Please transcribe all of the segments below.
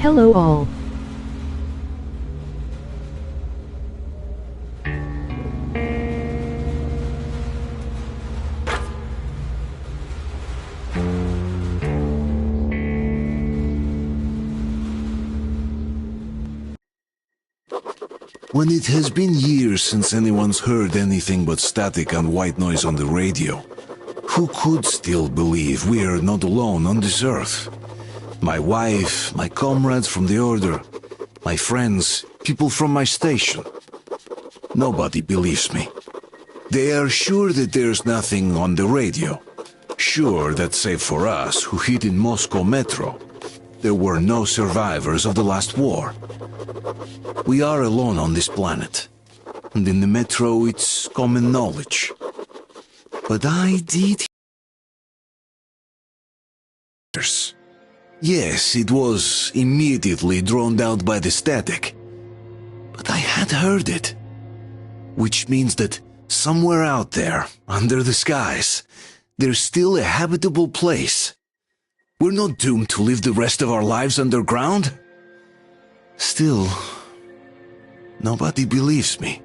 Hello all. When it has been years since anyone's heard anything but static and white noise on the radio, who could still believe we are not alone on this earth? My wife, my comrades from the Order, my friends, people from my station. Nobody believes me. They are sure that there's nothing on the radio. Sure that save for us who hid in Moscow metro, there were no survivors of the last war. We are alone on this planet, and in the metro it's common knowledge. But I did hear. Yes, it was immediately drowned out by the static, but I had heard it. Which means that somewhere out there, under the skies, there's still a habitable place. We're not doomed to live the rest of our lives underground. Still, nobody believes me.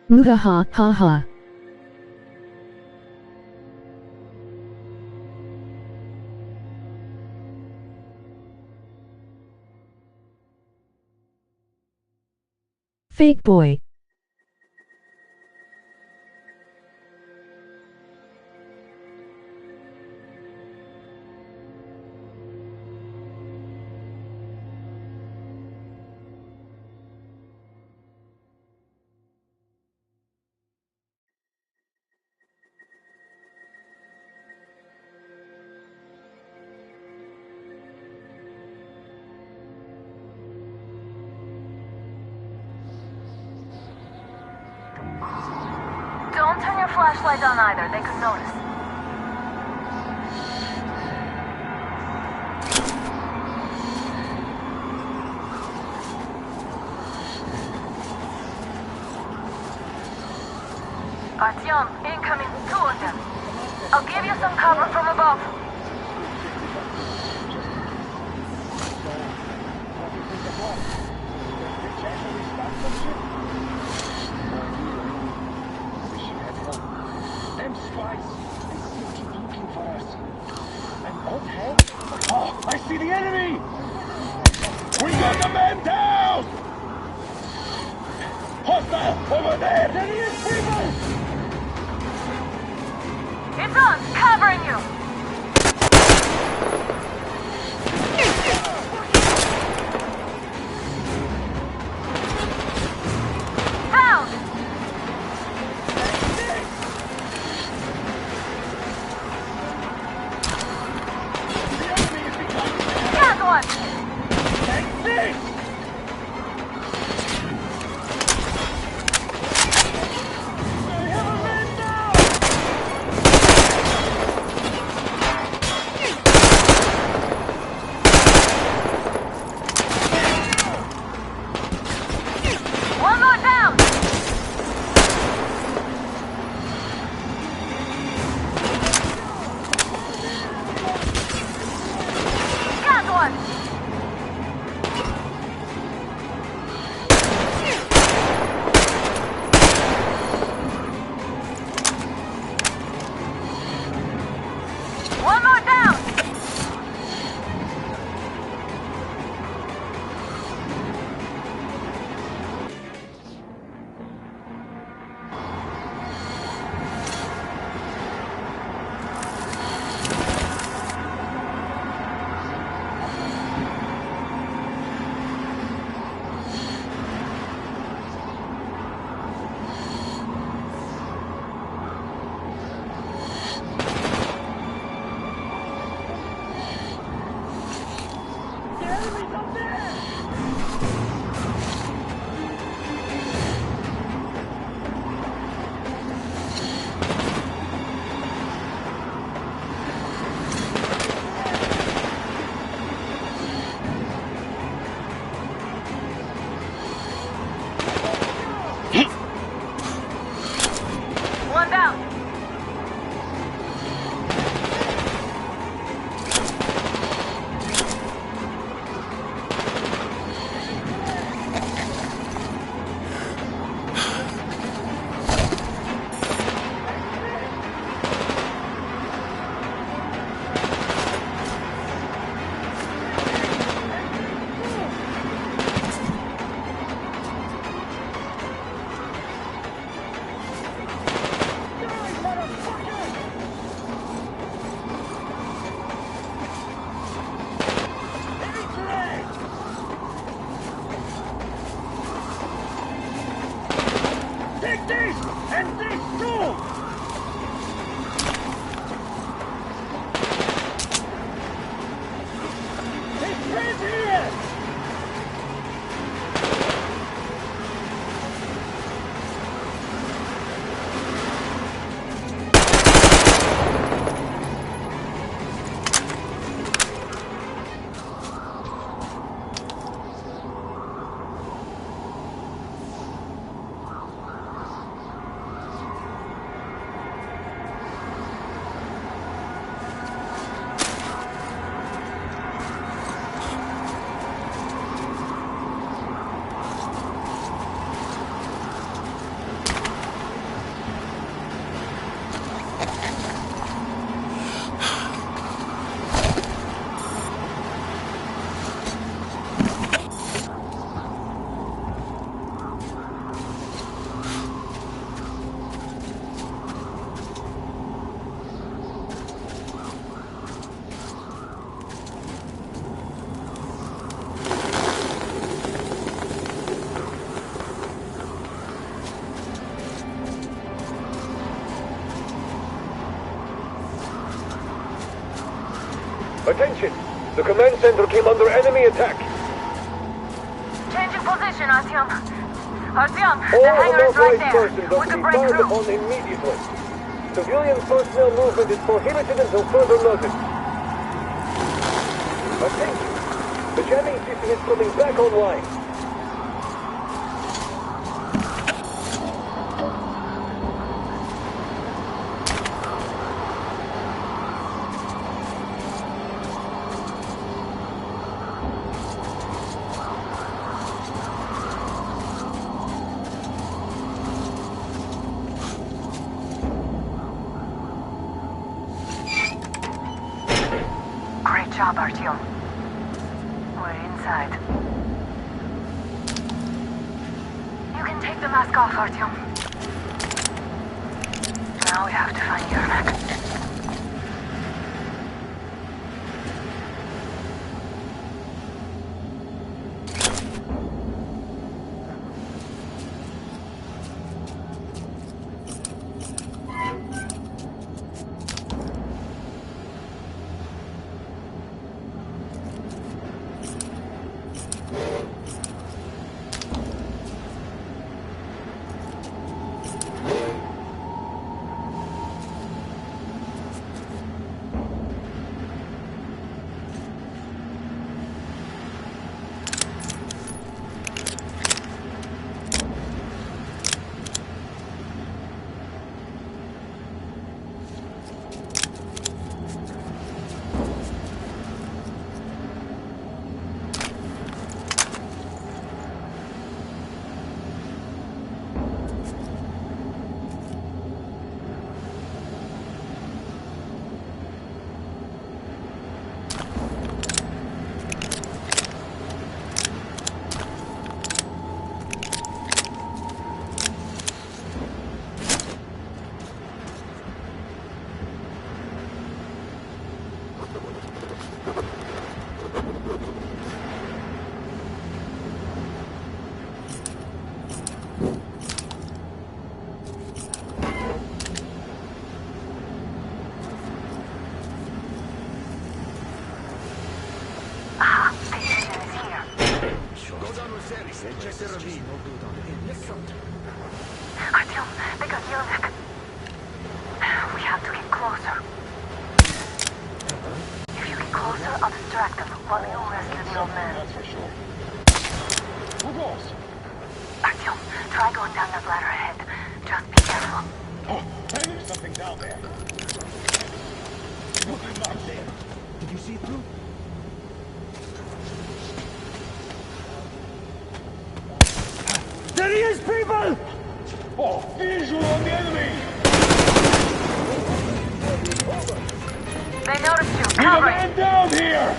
Muhaha ha ha. Fake boy. Don't turn your flashlight on either, they could notice. Artyom, incoming, 2 of them. I'll give you some cover from above. Them spies, they seem to be looking for us. And okay. Oh, I see the enemy! We got the man down! Hostile, over there! There he is, people! It's on, covering you! Down! Got one! Take this! I have a man down! Take this! And this too! It's right here! Attention! The command center came under enemy attack. Changing position, Artyom. Artyom, the All hangar is right unauthorized there. persons We are to can be break fired through. upon immediately. Civilian personnel movement is prohibited until further notice. Attention! The jamming system is coming back online. Great job, Artyom. We're inside. You can take the mask off, Artyom. Now we have to find Yermak. Artyom, they got Yermak. We have to get closer. If you get closer, I'll distract them while you rescue the old man. That's for sure. Who goes? Artyom, try going down that ladder ahead. Just be careful. Oh, hey, there's something down there. Nothing up there. Did you see it through? There he is, people! Oh, visual on the enemy! They noticed you. We got a Cover it. man down here!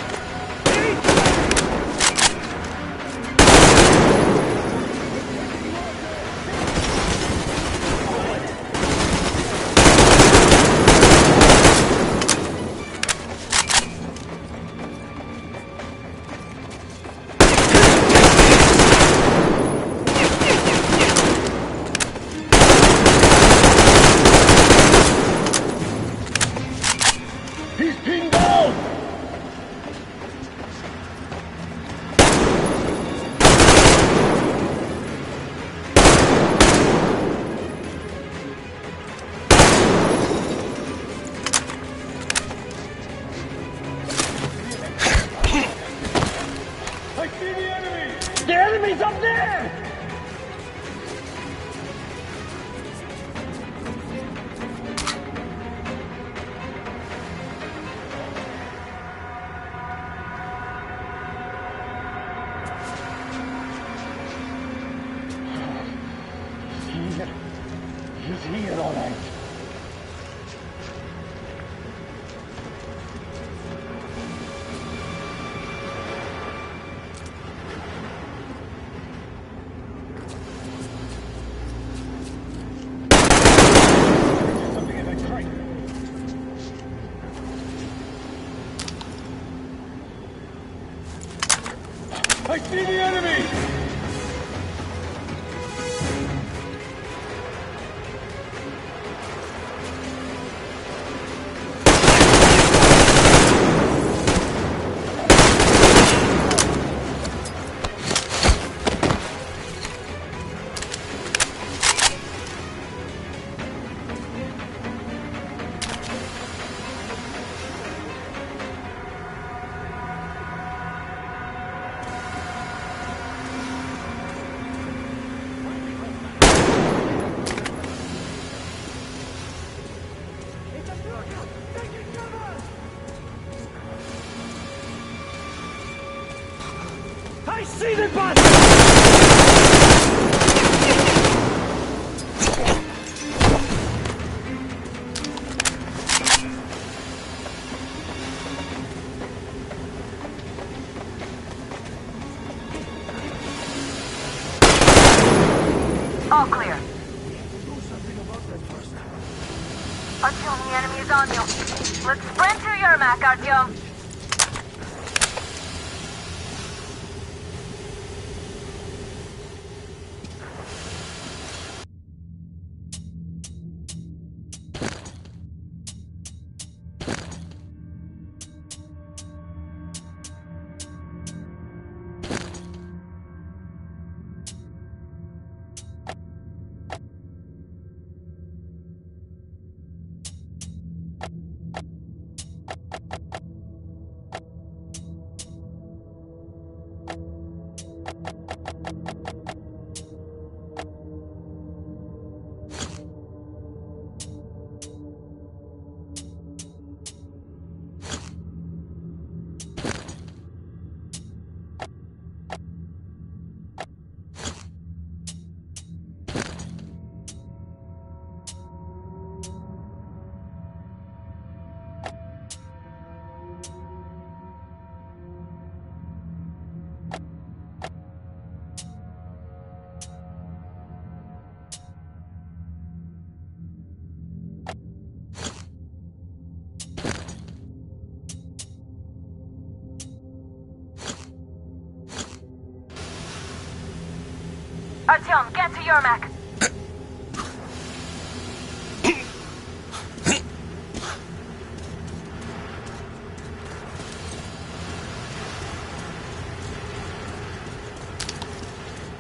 here, all right. Something in that crate. I see the enemy! I see the bus! All clear. Do something about that first. Artyom, the enemy is on you. Let's sprint to your Mac, Artyom. Artyom, get to your Mac.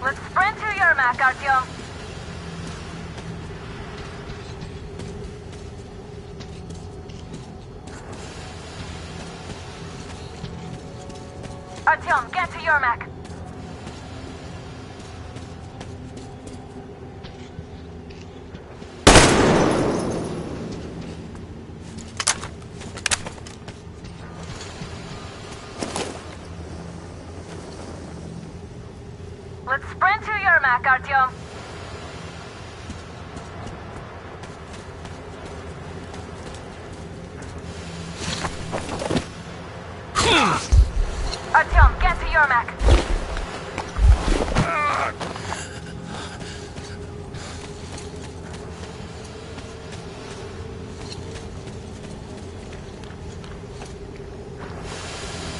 Let's sprint to your Mac, Artyom. Artyom, get to your Mac. Let's sprint to your Mac, Artyom. Artyom, get to your Mac.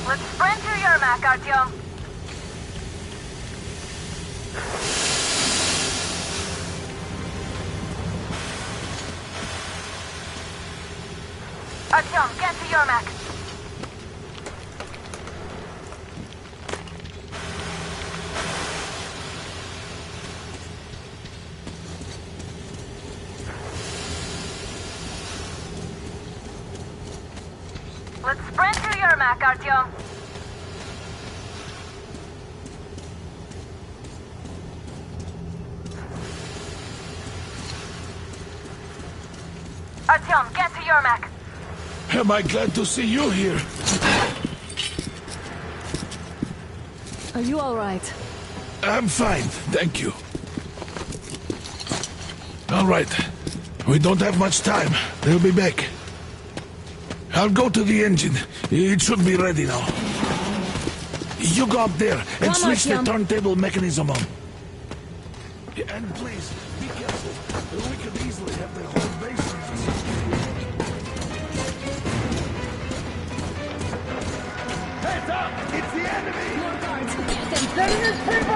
Let's sprint to your Mac, Artyom. Artyom, get to your Mac. Let's sprint to your Mac, Artyom. Artyom, get to your Mac. Am I glad to see you here? Are you all right? I'm fine, thank you. All right, We don't have much time. They'll be back. I'll go to the engine. It should be ready now. You go up there and Come on, switch the Tim. turntable mechanism on. And please, be careful. We could easily have the whole base. Heads up! It's the enemy! More guards. Get them. Getting his people!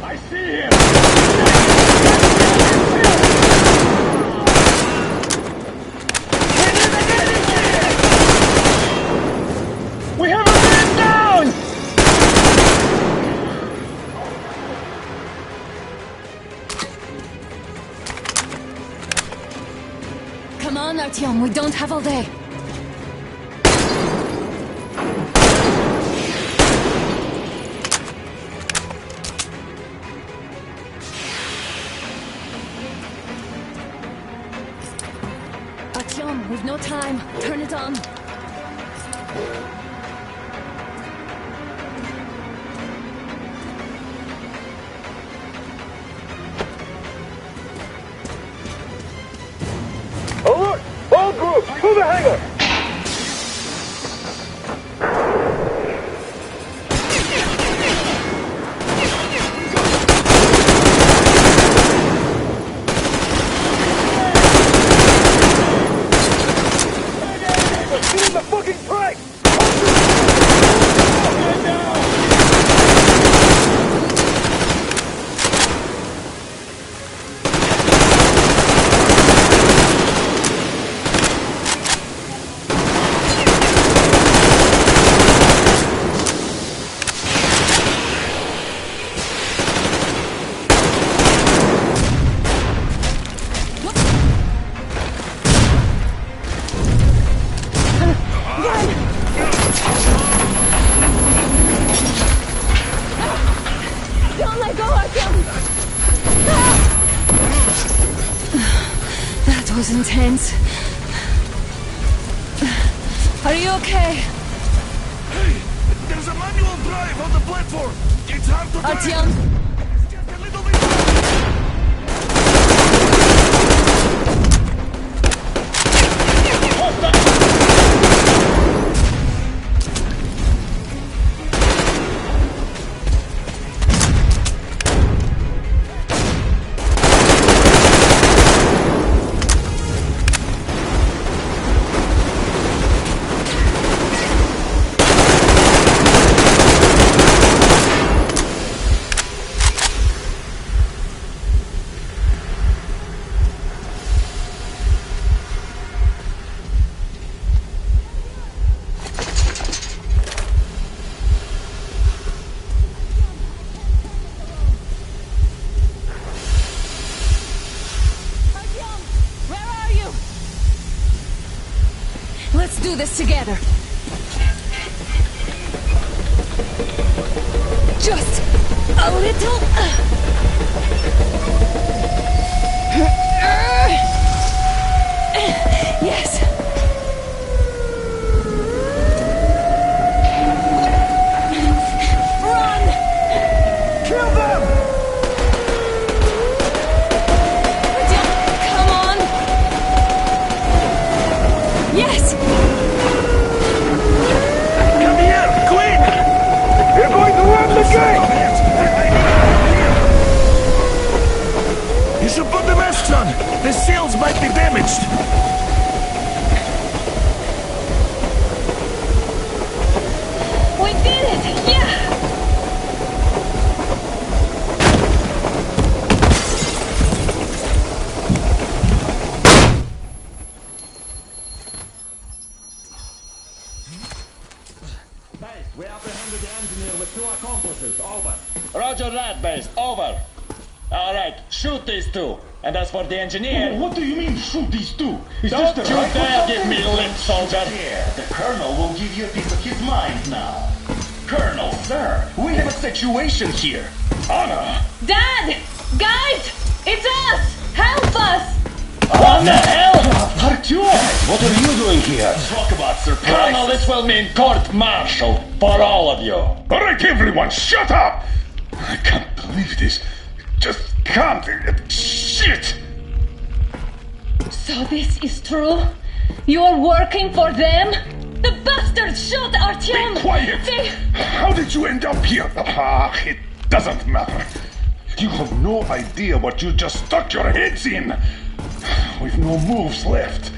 I see him! We have a man down! Come on, Artyom. We don't have all day. Artyom, we've no time. Turn it on. Alert! All groups, to the hangar! Get in the fucking track! Don't let go, Artyom! Ah! That was intense. Are you okay? Hey, there's a manual drive on the platform. It's hard to drive. Artyom? It's just a little bit. Artyom, where are you? Let's do this together. Just a little. Yes. Run! Kill them! Come on! Yes! Come here, Queen! You're going to run the gate! You should put the masks on. The seals might be damaged. We did it! Yeah! Base, we apprehended the engineer with 2 accomplices. Over. Roger that, Base. Over. Alright, shoot these 2. And as for the engineer... What do you mean, shoot these 2? Is Don't this you the right dare give me lip, soldier! Here, the Colonel will give you a piece of his mind now. Colonel, sir, we have a situation here. Honor! Dad! Guys! It's us! Help us! What the hell? Artyom, what are you doing here? Talk about surprise. Colonel, this will mean court-martial for all of you. Alright, everyone, shut up! I can't believe this. Just can't. Shit! So this is true? You're working for them? The bastards shot Artyom! Be quiet! They... How did you end up here? It doesn't matter. You have no idea what you just stuck your heads in. We've no moves left.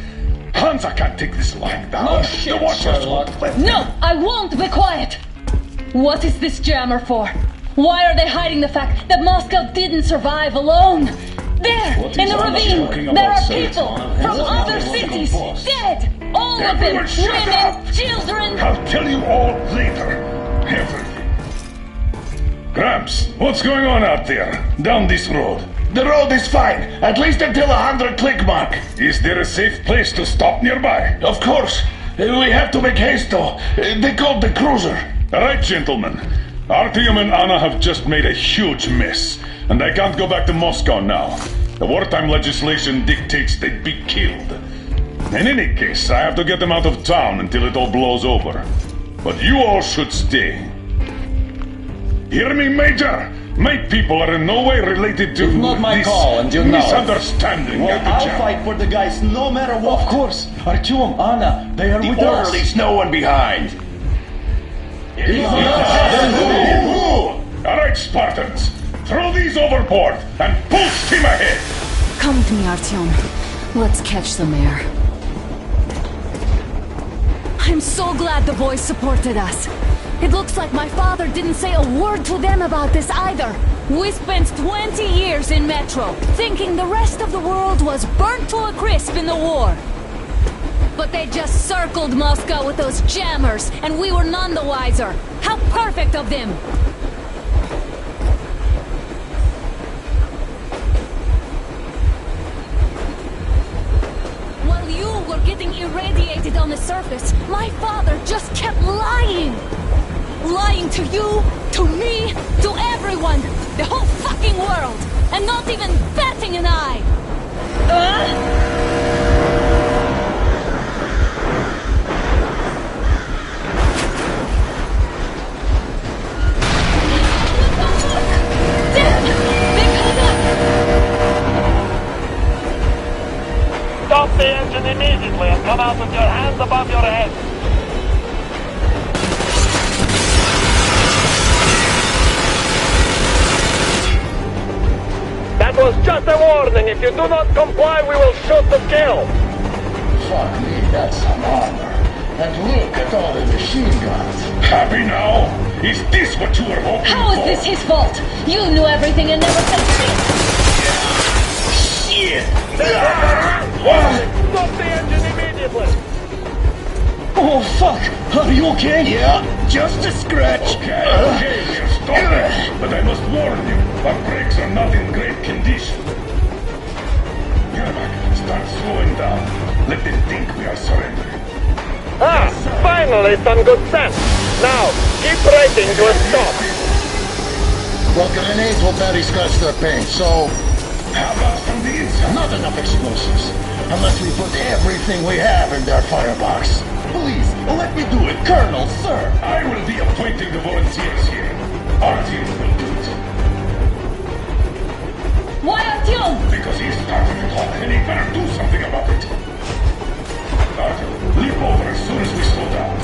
Hansa can't take this lying down. No shit, the Watchers Sherlock. won't let No, I won't be quiet! What is this jammer for? Why are they hiding the fact that Moscow didn't survive alone? There, What in is the Anna ravine, talking there about, are sir? people Anna from has other nothing to cities, compose. dead! All of them, Everyone shut women, up! children! I'll tell you all later. Everything. Gramps, what's going on out there? Down this road. The road is fine, at least until 100 click mark. Is there a safe place to stop nearby? Of course. We have to make haste though. They called the cruiser. Alright, gentlemen. Artyom and Anna have just made a huge mess, and they can't go back to Moscow now. The wartime legislation dictates they'd be killed. In any case, I have to get them out of town until it all blows over. But you all should stay. Hear me, Major? My people are in no way related to It's not my this call, and you know it. misunderstanding Well, at the I'll jam. fight for the guys no matter what. Of course, Artyom, Anna, they are with The us. orderlies, no one behind. Alright, Spartans. Throw these overboard and full steam ahead. Come with me, Artyom. Let's catch the mayor. I'm so glad the boys supported us. It looks like my father didn't say a word to them about this either. We spent 20 years in Metro, thinking the rest of the world was burnt to a crisp in the war. But they just circled Moscow with those jammers, and we were none the wiser. How perfect of them! While you were getting irradiated on the surface, my father just kept lying! Lying to you, to me, to everyone! The whole fucking world! And not even batting an eye! Stop the engine immediately and come out with your hands above your head. That was just a warning. If you do not comply, we will shoot to kill. Fuck me, that's some armor. And look at all the machine guns. Happy now? Is this what you were hoping How is for? this his fault? You knew everything and never said shit! Shit! Stop the engine immediately. Oh, fuck! Are you okay? Yeah, just a scratch. Okay, we'll stop it. But I must warn you, our brakes are not in great condition. Yermak, start slowing down. Let them think we are surrendering. Ah, finally some good sense. Now, keep braking to a stop. Well, grenades will barely scratch their paint, so How about from the inside? not enough explosives. Unless we put everything we have in their firebox. Please, let me do it, Colonel, sir. I will be appointing the volunteers here. Our team will do it. Why Artyom? Because he started it all, and he better do something about it. Arthur, leap over as soon as we slow down.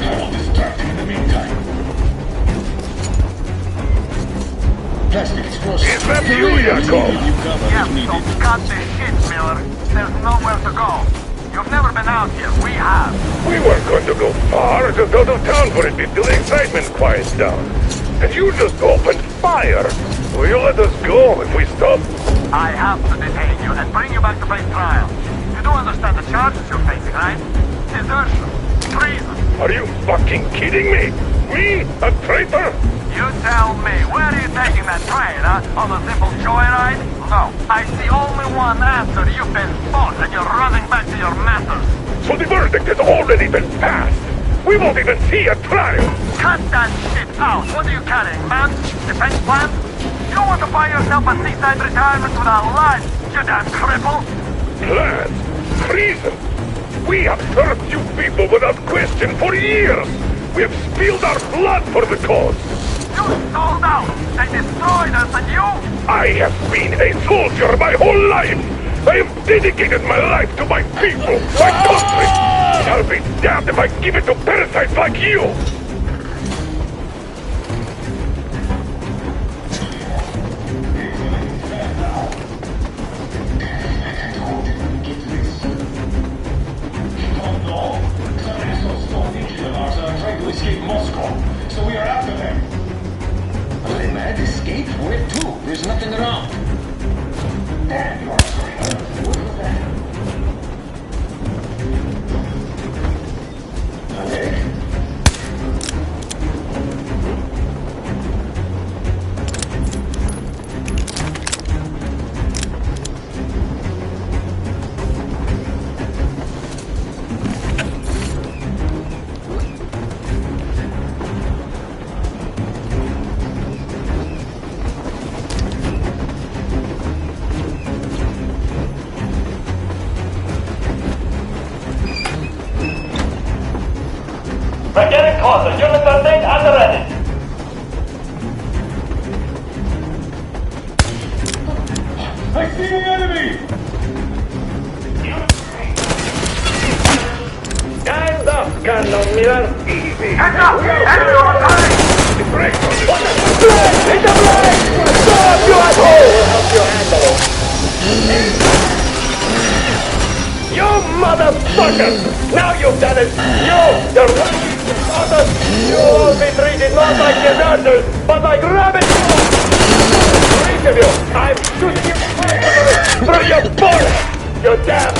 I will distract him in the meantime. Plastic explosives. Is that you, Yakov? Yeah, so cut the shit, Miller. There's nowhere to go. You've never been out here. We have. We weren't going to go far, just out of town for a bit till the excitement quiets down. And you just opened fire. Will you let us go if we stop? I have to detain you and bring you back to face trial. You do understand the charges you're facing, right? Desertion, treason. Are you fucking kidding me? Me? A traitor? You tell me, where are you taking that train, huh? On a simple joyride? No, I see only one answer. You've been fought and you're running back to your masters. So the verdict has already been passed. We won't even see a trial. Cut that shit out. What are you carrying, man? Defense plan? You know what to buy yourself a seaside retirement with a lodge, you damn cripple! Plans? Treason? We have served you people without question for years! We have spilled our blood for the cause! You sold out! They destroyed us and you... I have been a soldier my whole life! I have dedicated my life to my people, my country! And I'll be damned if I give it to parasites like you! Escape Moscow, so we are after them. Are they mad? Escape? Where to? There's nothing around. Damn, you are sorry. What was that? Okay. We're getting closer. Units are safe and ready. I see the enemy! Stand up, Colonel Miller! Easy! Heads up! Enemy on the side! The brakes on What the flag! Hit the flag! Stop, you asshole! We'll help you handle it. You motherfucker! Now you've done it! You're lucky! You will be treated not like deserters, but like rabbits! Each of you, I'm shooting you through your forehead! You damn...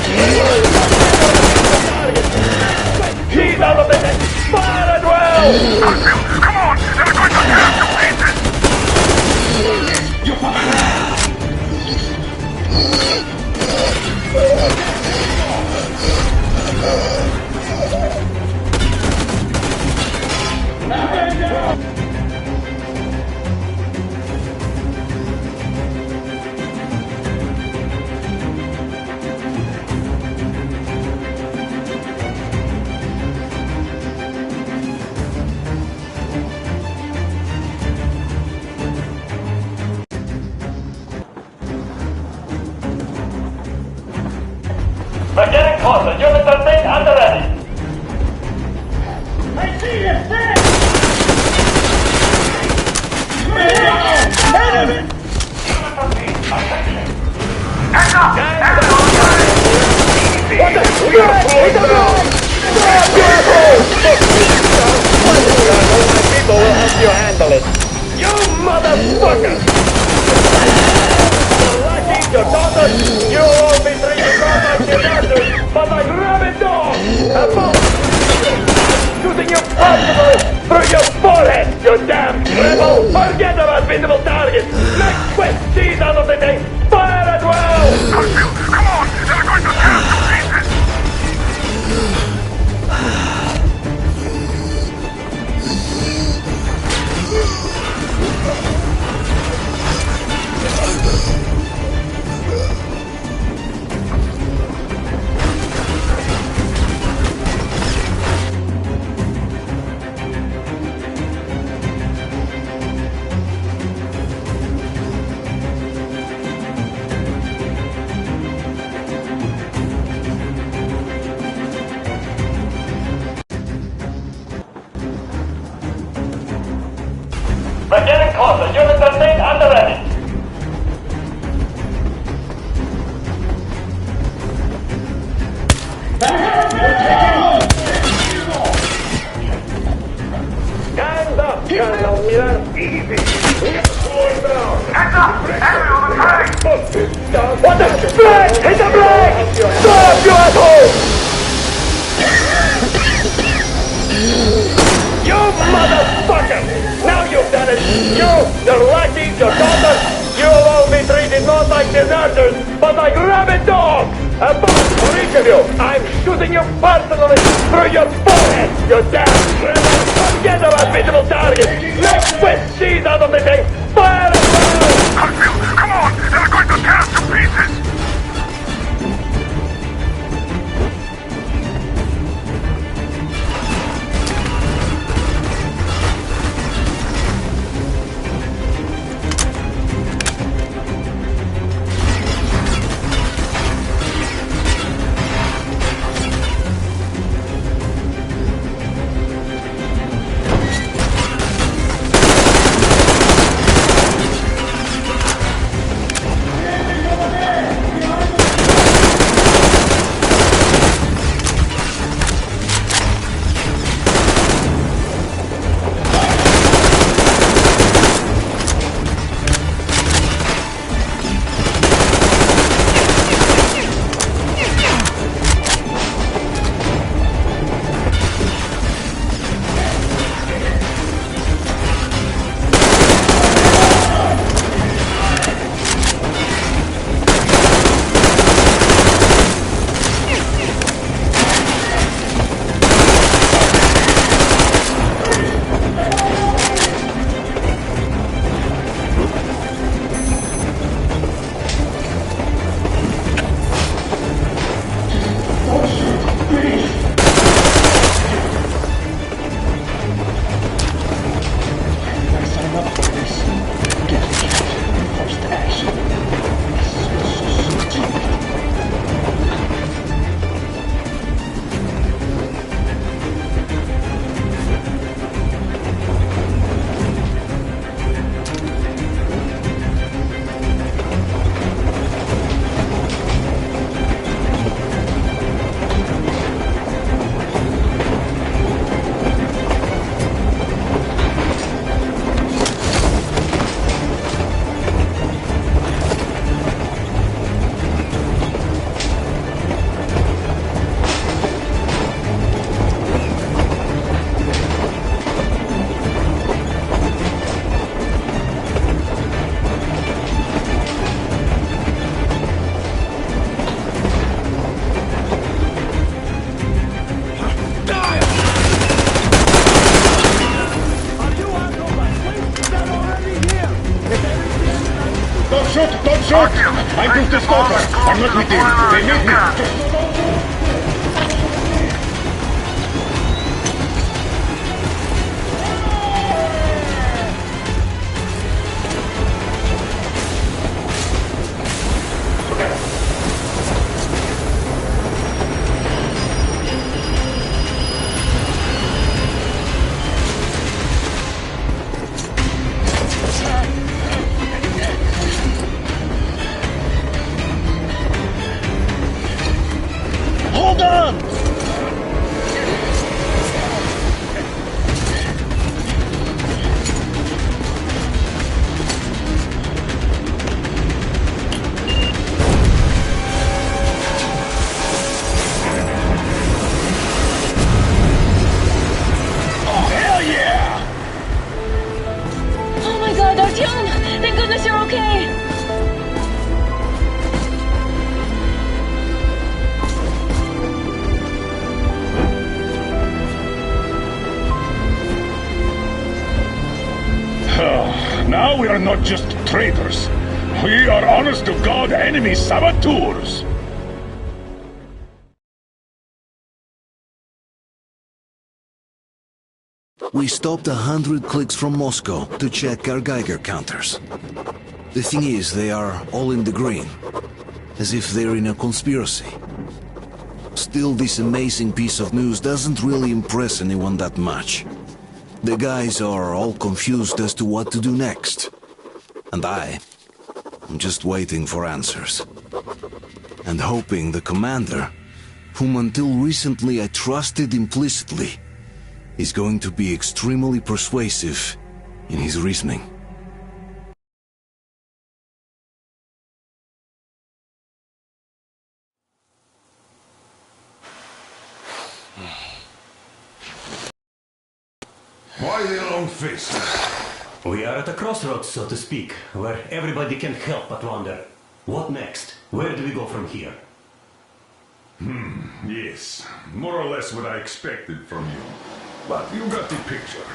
She's out of the net! Fire at will! Come on! They're going to tear us to pieces! You fucking... We're getting closer. Units are safe and ready. I see you! Stand! Heads up! Enemy on the side! What the... We are falling down! Stop, you asshole! My people will help you handle it. You motherfucker! Your lackeys, your daughters, you will be treated not like deserters, but like rabid dogs! Shooting you personally through your forehead, you damn rebel! Forget about visible targets! Next quest, she's out of the thing! Fire at will! Come on! They're going to tear us to pieces! We're getting closer. Units are safe and ready. Stand up, Colonel Miller. Easy. Slow down. Heads up! Enemy on the train! What the flag? Hit the flag! Stop, you asshole! You motherfucker! Now you've done it! Your lackeys, your daughters, you'll all be treated not like deserters, but like rabid dogs! For each of you, I'm shooting you personally through your forehead, you damn rebel! Forget about visible targets! Next quest, she's out of the thing! Fire at will! Don't shoot! Don't shoot! I'm just a stalker! I'm not with you! They need me! Hold on! Oh, hell yeah! Oh my god, Artyom! Thank goodness you're okay! Now we are not just traitors. We are honest-to-God enemy saboteurs. We stopped 100 clicks from Moscow to check our Geiger counters. The thing is, they are all in the green, as if they're in a conspiracy. Still, this amazing piece of news doesn't really impress anyone that much. The guys are all confused as to what to do next. And I'm just waiting for answers. And hoping the commander, whom until recently I trusted implicitly, is going to be extremely persuasive in his reasoning. Why the long face? We are at a crossroads, so to speak, where everybody can't help but wonder, what next? Where do we go from here? Yes, more or less what I expected from you. But you got the picture.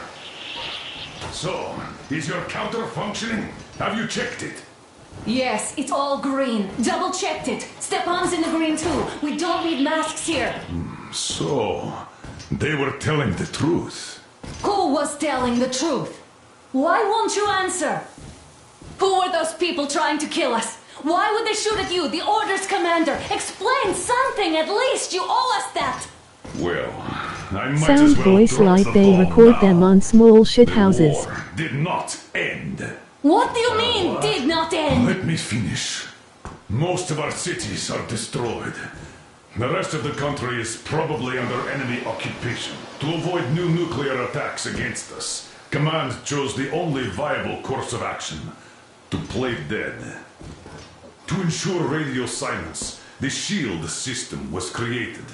So, is your counter functioning? Have you checked it? Yes, it's all green. Double checked it. Stepan's in the green too. We don't need masks here. So, they were telling the truth. Who was telling the truth? Why won't you answer? Who were those people trying to kill us? Why would they shoot at you, the Order's commander? Explain something, at least! You owe us that! Well, I might Sound as well voice drop like the they bomb record now. them on small shithouses. The war did not end. What do you mean, did not end? Let me finish. Most of our cities are destroyed. The rest of the country is probably under enemy occupation. To avoid new nuclear attacks against us, Command chose the only viable course of action: to play dead. To ensure radio silence, the SHIELD system was created.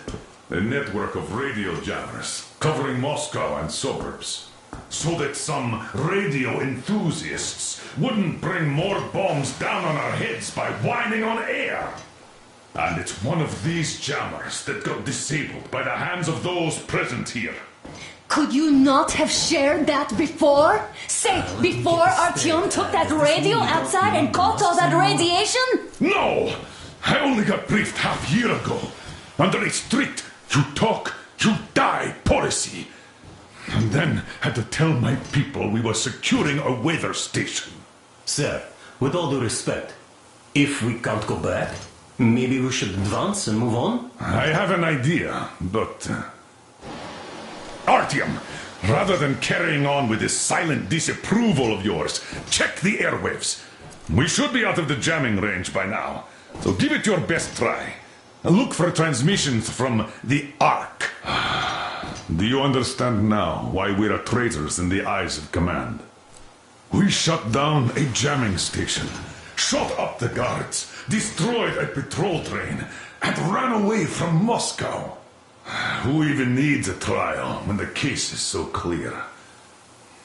A network of radio jammers covering Moscow and suburbs. So that some radio enthusiasts wouldn't bring more bombs down on our heads by whining on air. And it's one of these jammers that got disabled by the hands of those present here. Could you not have shared that before? Say, before Artyom took that radio outside and caught all that radiation? No! I only got briefed half year ago. Under a strict, you talk, you die policy. And then had to tell my people we were securing a weather station. Sir, with all due respect, if we can't go back, maybe we should advance and move on? I have an idea, but... Artyom, rather than carrying on with this silent disapproval of yours, check the airwaves. We should be out of the jamming range by now, so give it your best try. Look for transmissions from the Ark. Do you understand now why we're traitors in the eyes of Command? We shut down a jamming station, shot up the guards, destroyed a patrol train, and ran away from Moscow. Who even needs a trial when the case is so clear?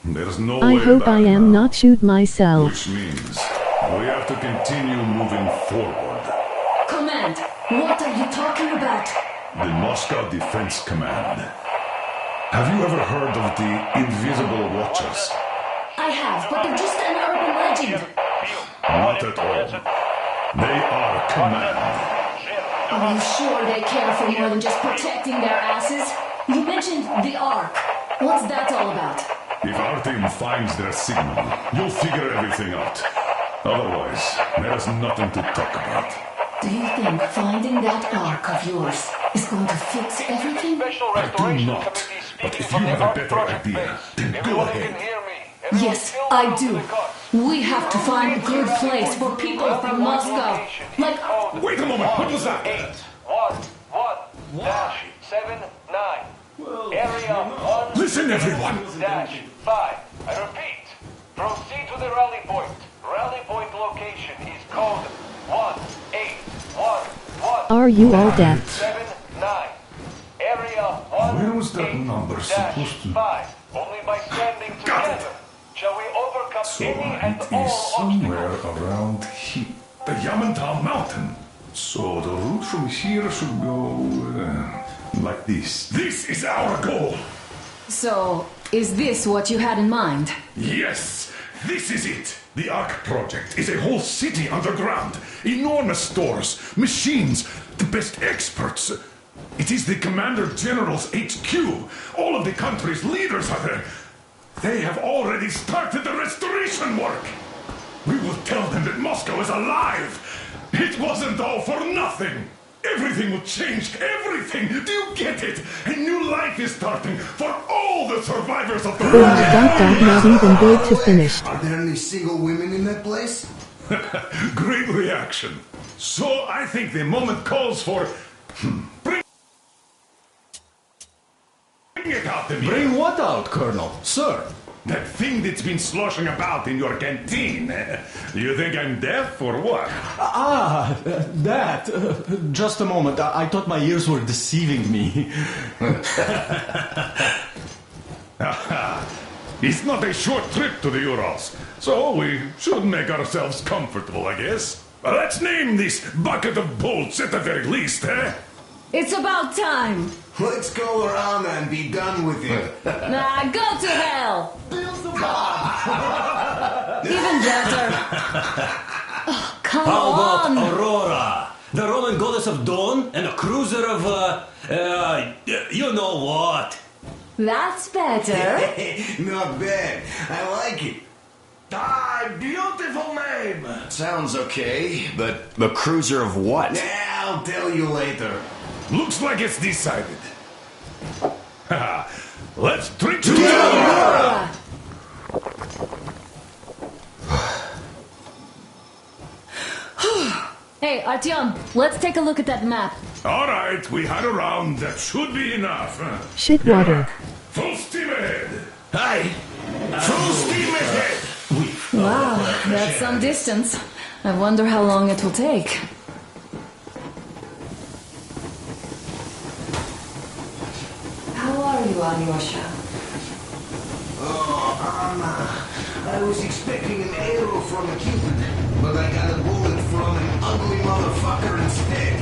There's no way I hope back I am now, not shoot myself. which means we have to continue moving forward. Command, what are you talking about? The Moscow Defense Command. Have you ever heard of the Invisible Watchers? I have, but they're just an urban legend. Not at all. They are command. Are you sure they care for more than just protecting their asses? You mentioned the Ark. What's that all about? If our team finds their signal, you'll figure everything out. Otherwise, there's nothing to talk about. Do you think finding that Ark of yours is going to fix everything? I do not. But if you have a better idea, then go ahead. Yes, I do. We have to find a good place for people from Moscow. Like... Wait a moment, what was that? 811-79. Area 1... Listen, everyone! -5. I repeat. Proceed to the rally point. Rally point location is code 1811. Are you all deaf? 79. Area 1... Where was that number supposed to... 5. Only by standing together shall we overcome So any and it all is somewhere obstacles. around here. The Yamantau Mountain. So the route from here should go like this. This is our goal. So, is this what you had in mind? Yes, this is it. The Ark project is a whole city underground. Enormous stores, machines, the best experts. It is the Commander General's HQ. All of the country's leaders are there. They have already started the restoration work. We will tell them that Moscow is alive. It wasn't all for nothing. Everything will change. Everything. Do you get it? A new life is starting for all the survivors of the Not even good to finished. Are there any single women in that place? Great reaction. So I think the moment calls for... Bring it out to me. Bring what out, Colonel? Sir? That thing that's been sloshing about in your canteen. You think I'm deaf or what? That. Just a moment. I thought my ears were deceiving me. It's not a short trip to the Urals, so we should make ourselves comfortable, I guess. Let's name this bucket of bolts at the very least, eh? It's about time. Let's go around and be done with it. Nah, go to hell. Even better. Oh, come How about on. Aurora? The Roman goddess of dawn and a cruiser of, you know what? That's better. Not bad. I like it. Beautiful name. Sounds okay, but the cruiser of what? Yeah, I'll tell you later. Looks like it's decided. Let's drink to Aurora. Hey, Artyom, let's take a look at that map. All right, we had a round. That should be enough. Shit water. Full steam ahead. Hey, Full steam ahead. Wow, that's some distance. I wonder how long it will take. How are you, Alyosha? Oh, Anna. I was expecting an arrow from a Cupid, but I got a bullet from an ugly motherfucker instead.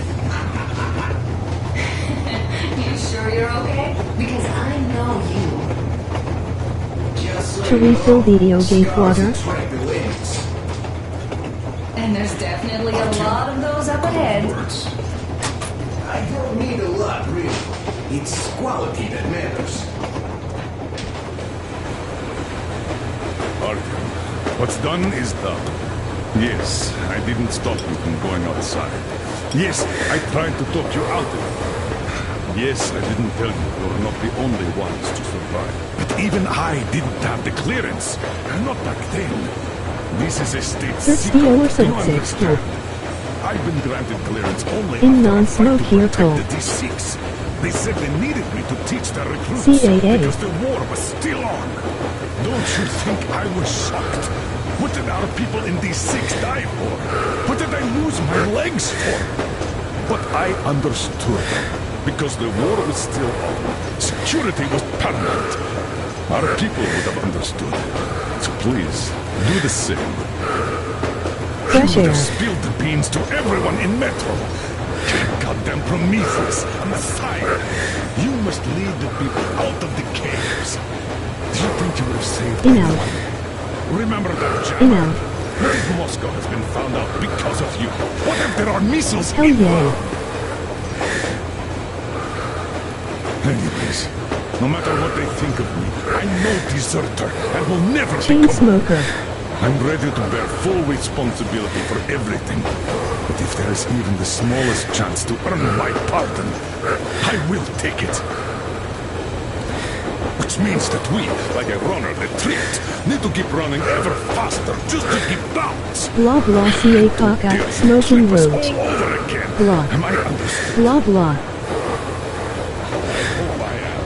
You sure you're okay? Because I know you. Just so To you refill know, the gate scars water. attract the ladies. And there's definitely a lot of those up ahead. I don't need a lot, really. It's quality that matters. Artyom, what's done is done. Yes, I didn't stop you from going outside. Yes, I tried to talk you out of it. Yes, I didn't tell you you're not the only ones to survive. But even I didn't have the clearance. Not back then. This is a state secret. You understand? I've been granted clearance only In after I tried to non-smoke protect the D6. They said they needed me to teach their recruits CAA. because the war was still on. Don't you think I was shocked? What did our people in D6 die for? What did I lose my legs for? But I understood. Because the war was still on. Security was paramount. Our people would have understood. So please, do the same. Fresh You would air. have spilled the beans to everyone in Metro. Goddamn Prometheus, a messiah. You must lead the people out of the caves. Do you think you would have saved In out. everyone? Remember that, Jack. In out. What if Moscow has been found out because of you? What if there are missiles Hell inbound? yeah. Anyways, no matter what they think of me, I'm no deserter and will never Chain become... smoker. I'm ready to bear full responsibility for everything. But if there is even the smallest chance to earn my pardon, I will take it. Which means that we, like a runner that tripped, need to keep running ever faster just to keep balance. Blah blah ca cock at smoking Slip us road. all over again. Blah. Am I understood? Blah blah. Oh, I am.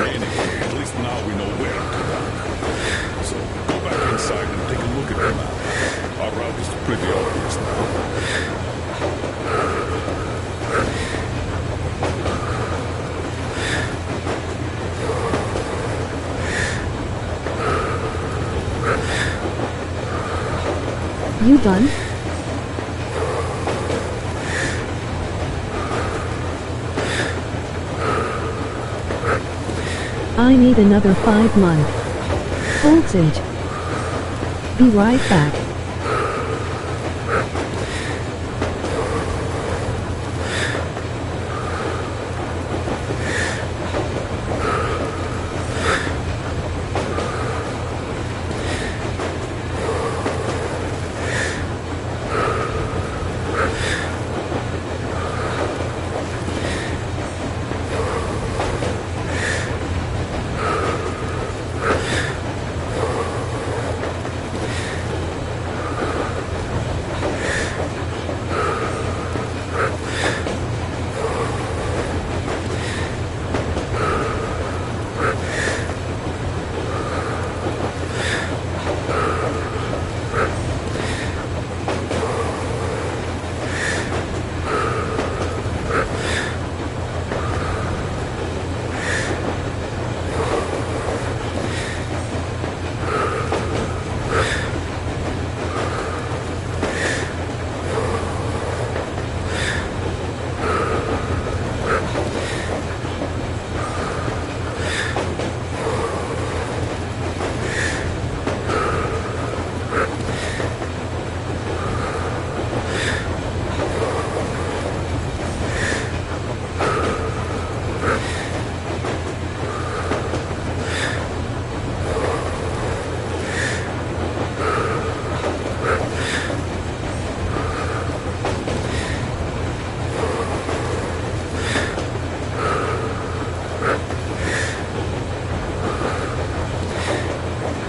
Anyway, at least now we know where to run. So go back inside and take a look at the map. Our route is pretty obvious now. You done? I need another 5 month voltage. Be right back.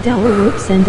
D.R.O and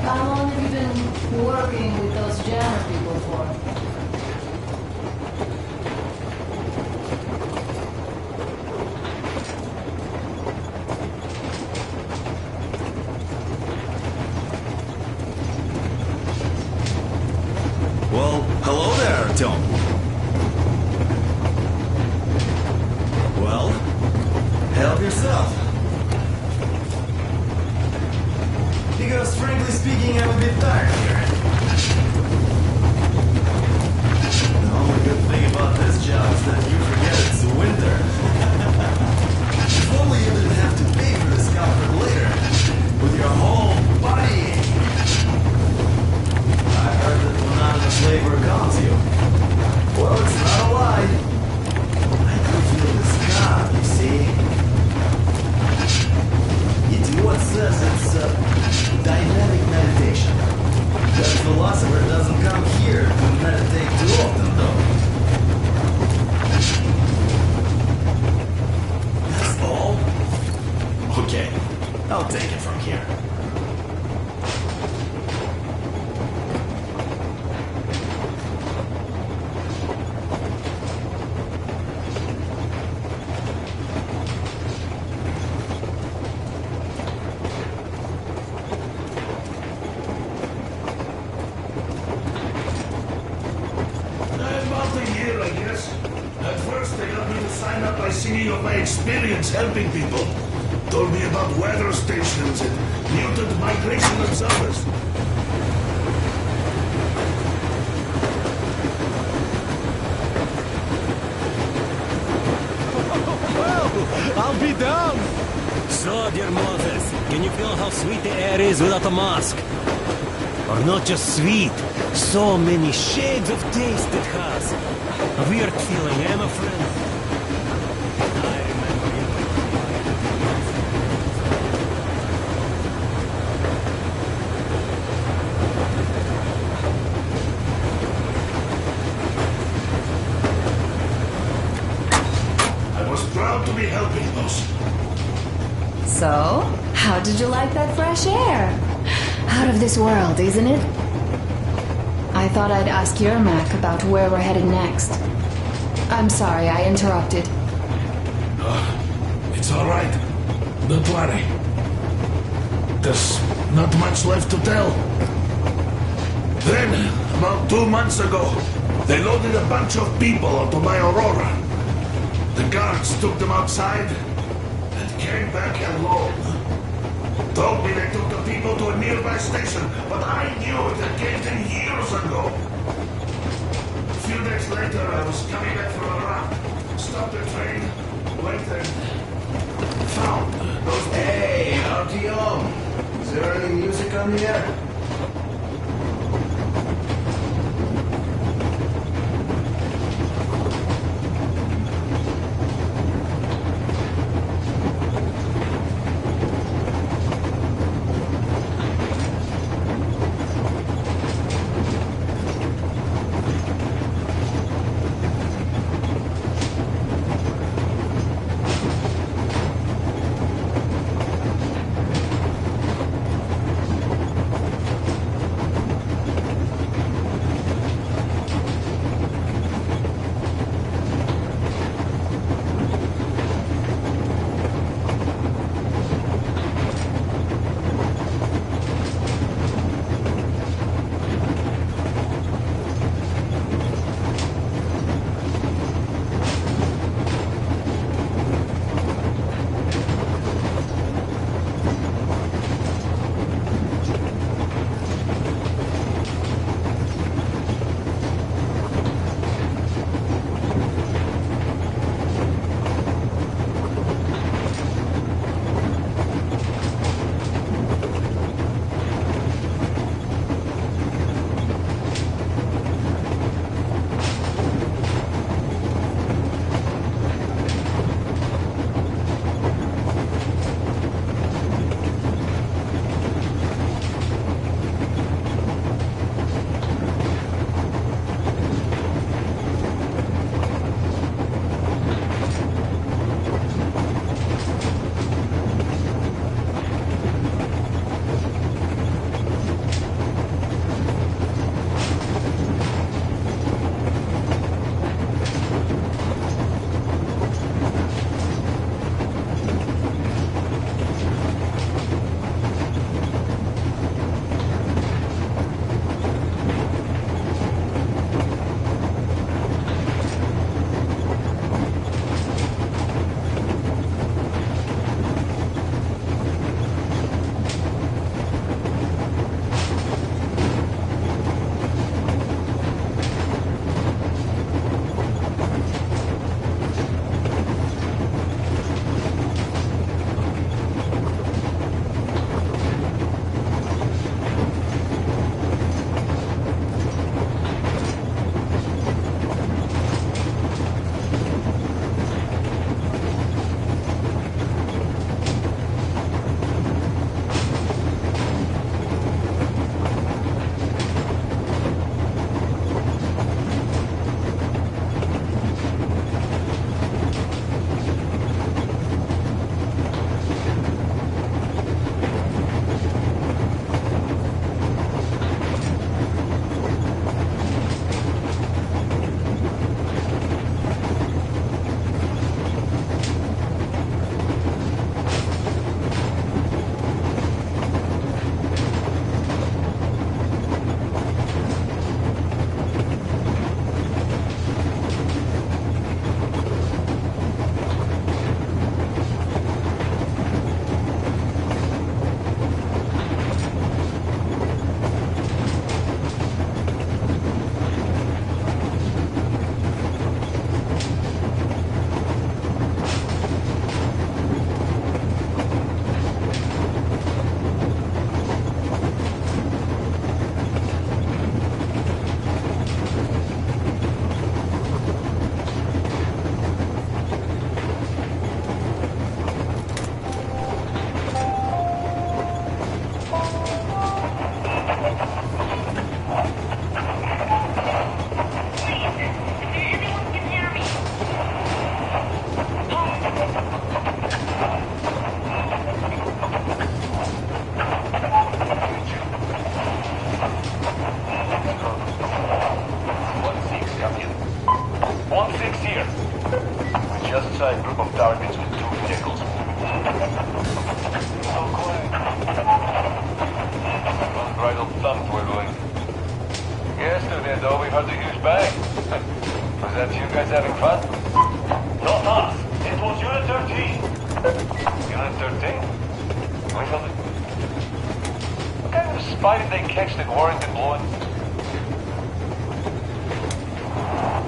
How long have you been working with those jammer people for? Well, hello there, Tom. Well, help yourself. Because frankly speaking, I'm a bit tired here. The only good thing about this job is that you forget it's winter. If only you didn't have to pay for this comfort later, with your whole body. I heard that when not enough labor comes you. Well, it's not a lie. I can feel this calm, you see. says it's dynamic meditation. That philosopher doesn't come here to meditate too often, though. That's all? Okay, I'll take it from here. Singing of my experience helping people. Told me about weather stations and mutant migration observers. Well, I'll be down. So, dear Moses, can you feel how sweet the air is without a mask? Or not just sweet, so many shades of taste it has. A weird feeling, eh, my friend? To be helping us. So, how did you like that fresh air? Out of this world, isn't it? I thought I'd ask Yermak about where we're headed next. I'm sorry, I interrupted. It's all right. Don't worry. There's not much left to tell. Then, about 2 months ago, they loaded a bunch of people onto my Aurora. The guards took them outside and came back alone. Told me they took the people to a nearby station, but I knew it had caved in years ago. A few days later, I was coming back from Iraq. Stopped the train, went and found those... Hey, RTO! Is there any music on the air? guys having fun? Not us. It was Unit 13. Unit 13? We filled it. What kind of spy did they catch that warranted blowing?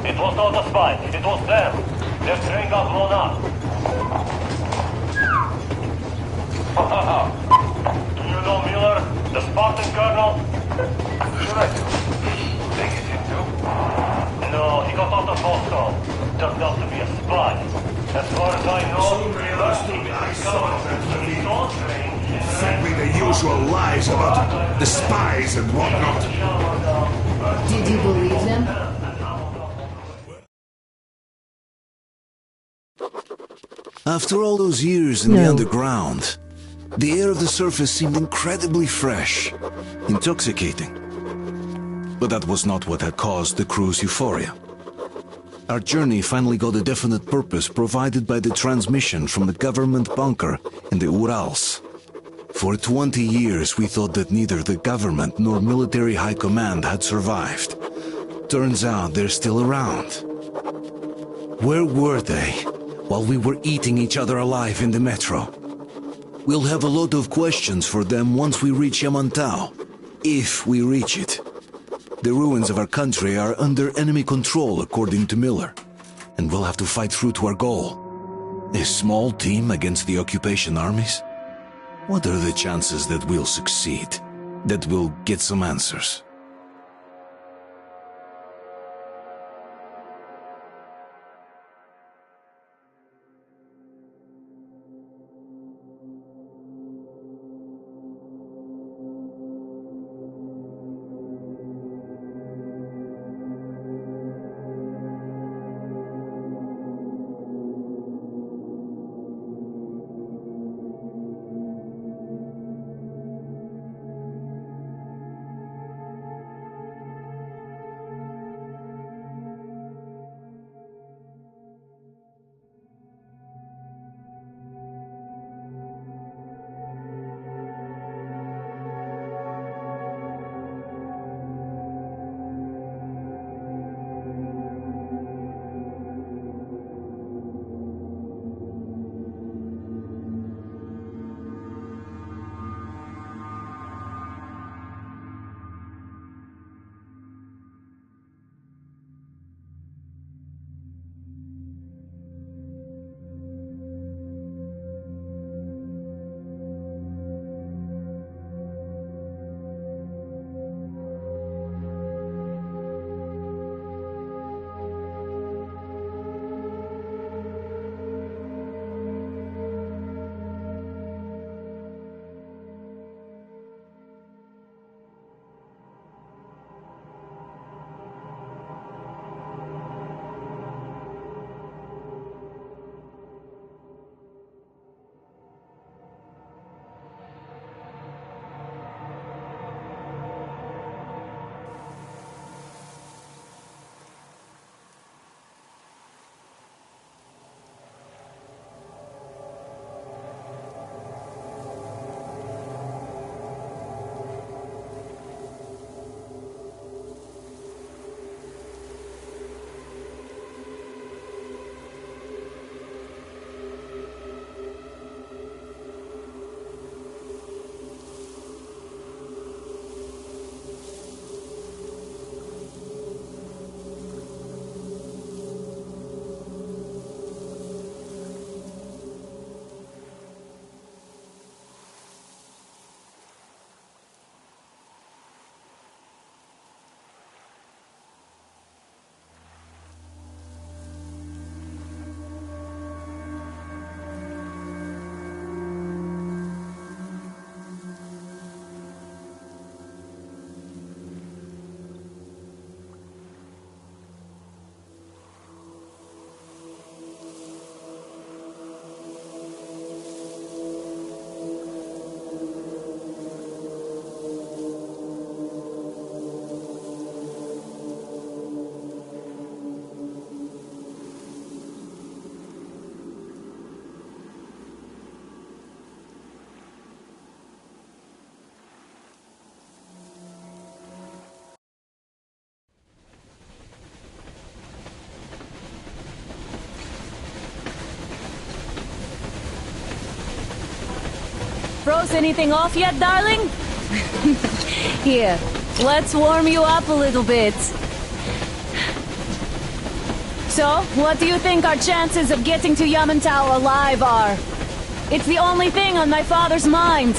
It was not a spy. It was them. Their train got blown up. Do you know Miller, the Spartan colonel? Sure I do. They get him too? No, he got out of Moscow. Turned out to be a spy. As far as I know, Miller, Fed me the usual lies about the spies and whatnot. Did you believe them? After all those years in the No. underground, the air of the surface seemed incredibly fresh, intoxicating. But that was not what had caused the crew's euphoria. Our journey finally got a definite purpose provided by the transmission from the government bunker in the Urals. For 20 years we thought that neither the government nor military high command had survived. Turns out they're still around. Where were they while we were eating each other alive in the metro? We'll have a lot of questions for them once we reach Yamantau, if we reach it. The ruins of our country are under enemy control, according to Miller, and we'll have to fight through to our goal. A small team against the occupation armies? What are the chances that we'll succeed, that we'll get some answers? clothes anything off yet, darling? Here, let's warm you up a little bit. So, what do you think our chances of getting to Yamantau alive are? It's the only thing on my father's mind.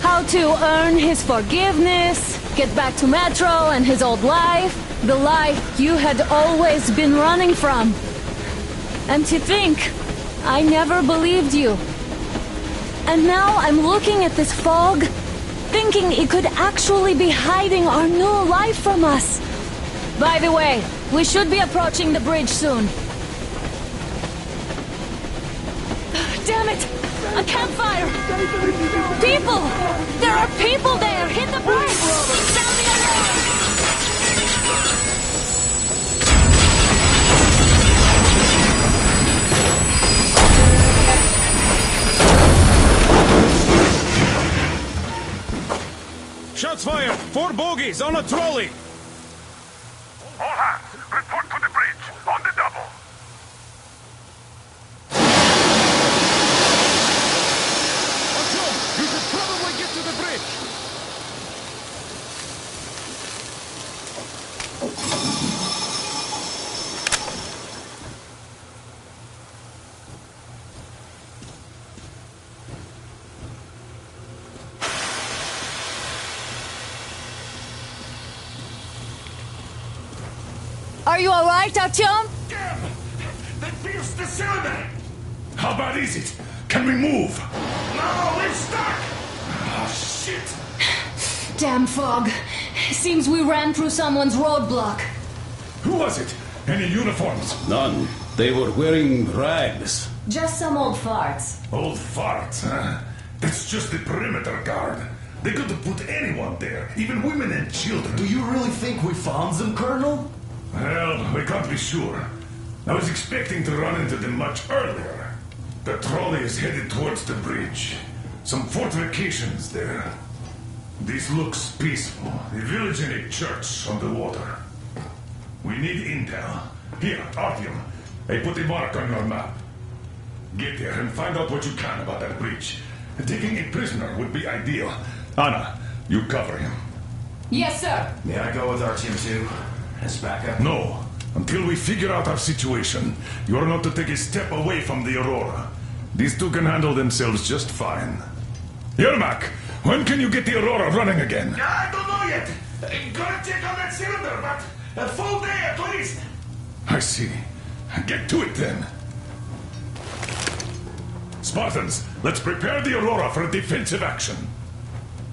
How to earn his forgiveness, get back to Metro and his old life, the life you had always been running from. And to think, I never believed you. And now I'm looking at this fog, thinking it could actually be hiding our new life from us. By the way, we should be approaching the bridge soon. Damn it! A campfire! People! There are people there! Hit the bridge! Sound the alarm! Shots fired! 4 bogies on a trolley! All hands, report to the bridge, on the double. Artyom, you should probably get to the bridge! Are you alright, Artyom? Damn! That feels the cylinder! How bad is it? Can we move? No, we're stuck! Oh, shit! Damn fog. Seems we ran through someone's roadblock. Who was it? Any uniforms? None. They were wearing rags. Just some old farts. Old farts, huh? That's just the perimeter guard. They could have put anyone there, even women and children. Do you really think we found them, Colonel? Well, we can't be sure. I was expecting to run into them much earlier. The trolley is headed towards the bridge. Some fortifications there. This looks peaceful. A village and a church on the water. We need intel. Here, Artyom. I put a mark on your map. Get there and find out what you can about that bridge. Taking a prisoner would be ideal. Anna, you cover him. Yes, sir. May I go with Artyom too? As backup? No. Until we figure out our situation, you are not to take a step away from the Aurora. These two can handle themselves just fine. Yermak, when can you get the Aurora running again? I don't know yet. Gotta check on that cylinder, but a full day at least. I see. Get to it then. Spartans, let's prepare the Aurora for a defensive action.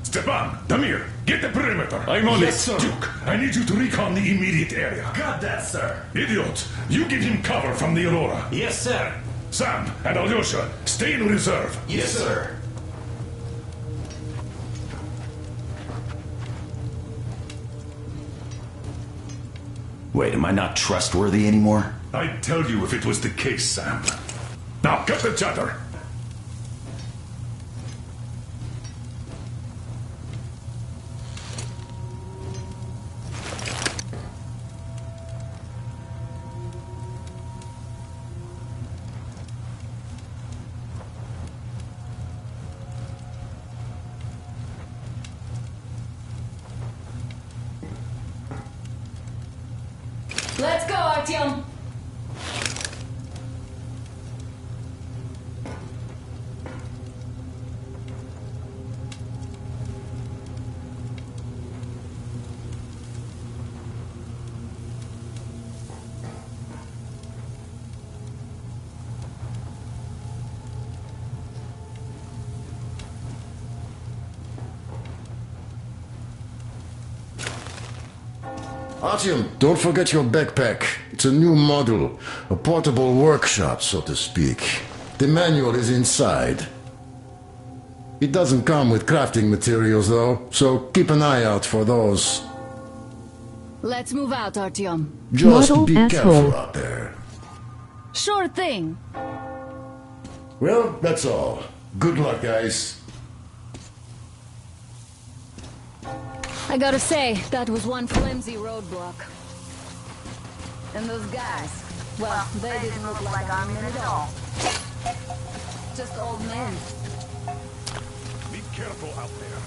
Stepan, Damir, get the perimeter. I'm on Yes, it. sir. Duke, I need you to recon the immediate area. Got that, sir. Idiot, you give him cover from the Aurora. Yes, sir. Sam and Alyosha, stay in reserve. Yes, sir. Wait, am I not trustworthy anymore? I'd tell you if it was the case, Sam. Now, cut the chatter. Let's go, Artyom. Artyom, don't forget your backpack. It's a new model. A portable workshop, so to speak. The manual is inside. It doesn't come with crafting materials, though, so keep an eye out for those. Let's move out, Artyom. Just Model be asshole. careful out there. Sure thing. Well, that's all. Good luck, guys. I gotta say, that was one flimsy roadblock. And those guys, well, they didn't look like army men at all. Just old men. Be careful out there.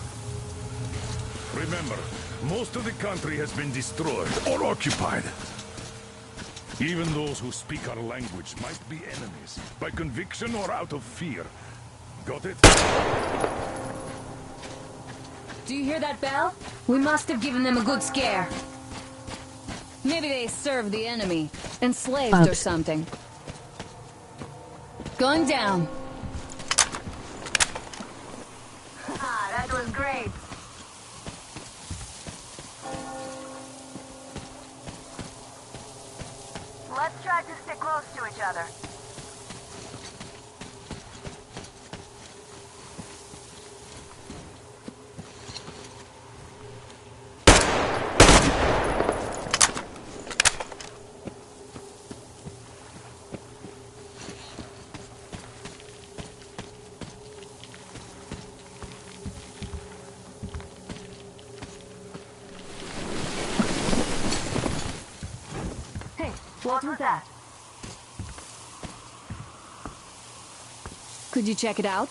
Remember, most of the country has been destroyed or occupied. Even those who speak our language might be enemies, by conviction or out of fear. Got it? Do you hear that bell? We must have given them a good scare. Maybe they served the enemy, enslaved or something. Going down. Ah, that was great. Let's try to stay close to each other. What was that? Could you check it out?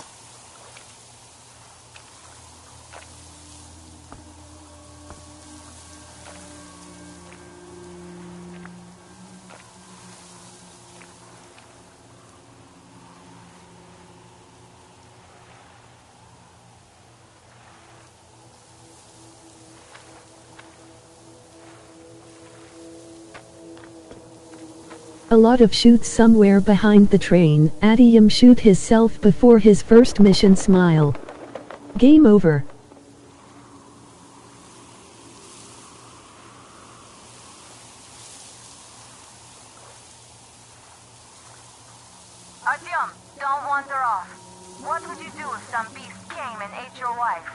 A lot of shoot somewhere behind the train. Adium shoot himself before his first mission. Smile. Game over. Artyom, don't wander off. What would you do if some beast came and ate your wife?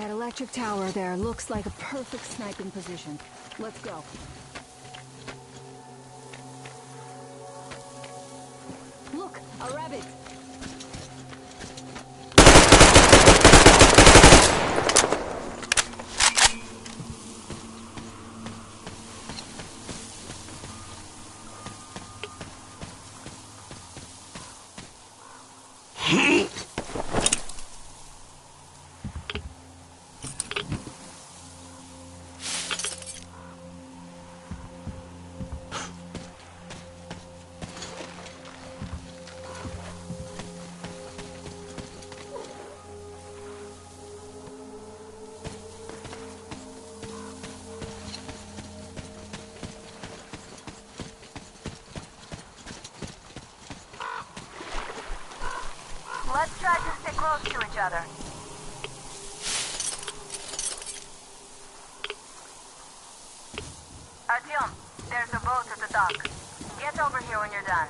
That electric tower there looks like a perfect sniping position. Let's go. Look, a rabbit! Let's try to stay close to each other. Artyom, there's a boat at the dock. Get over here when you're done.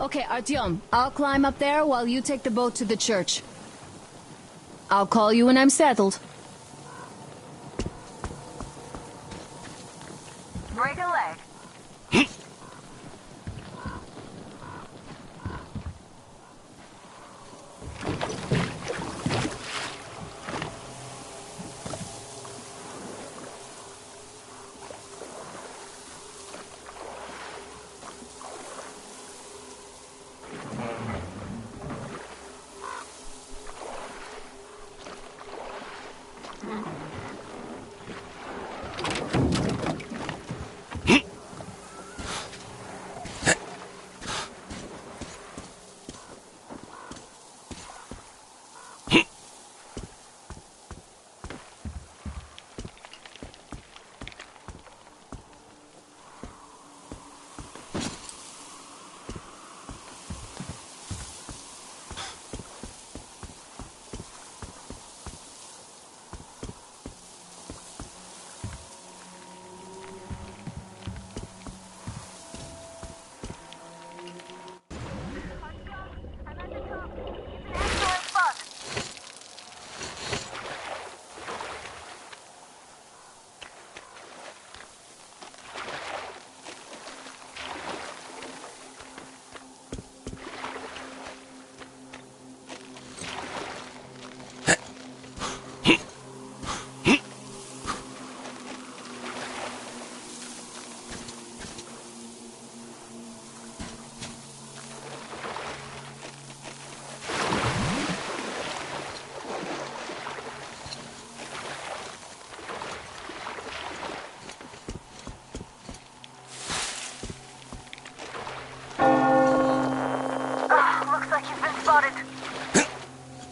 Okay, Artyom, I'll climb up there while you take the boat to the church. I'll call you when I'm settled. Break a leg.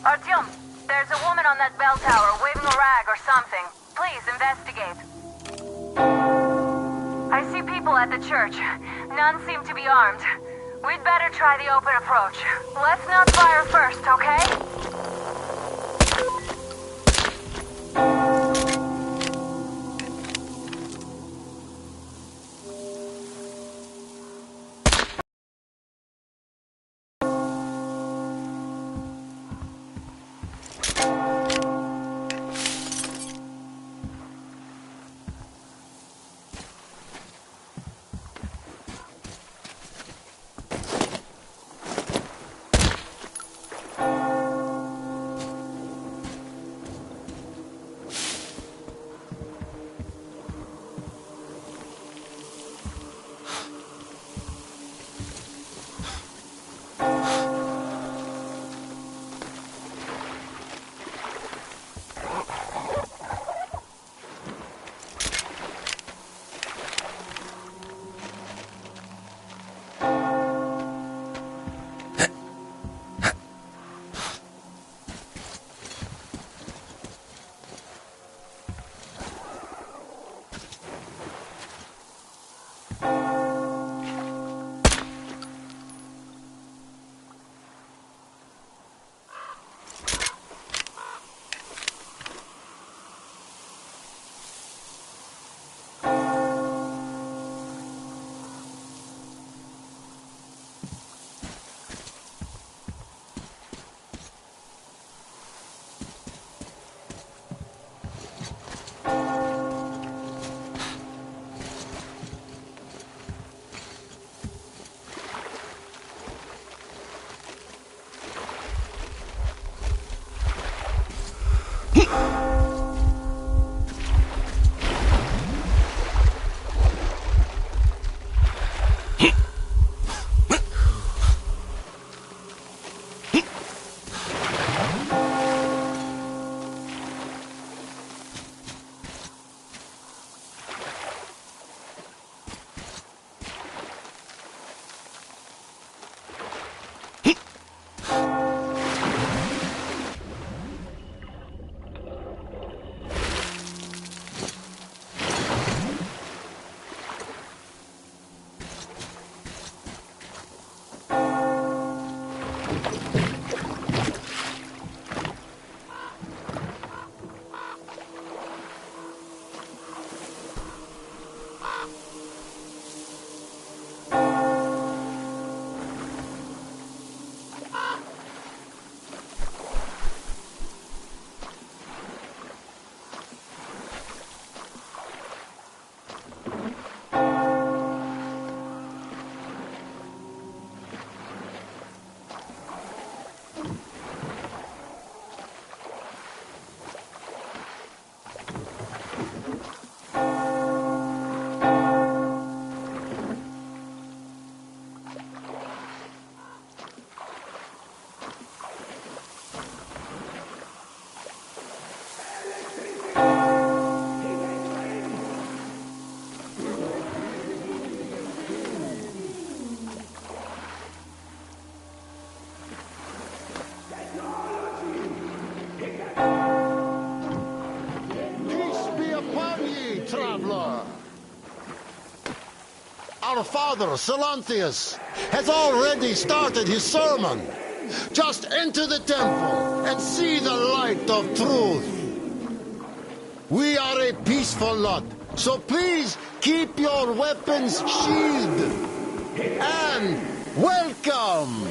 Artyom, there's a woman on that bell tower waving a rag or something. Please investigate. I see people at the church. None seem to be armed. We'd better try the open approach. Let's not fire first, okay? our father, Silanthius, has already started his sermon. Just enter the temple and see the light of truth. We are a peaceful lot, so please keep your weapons sheathed. And welcome!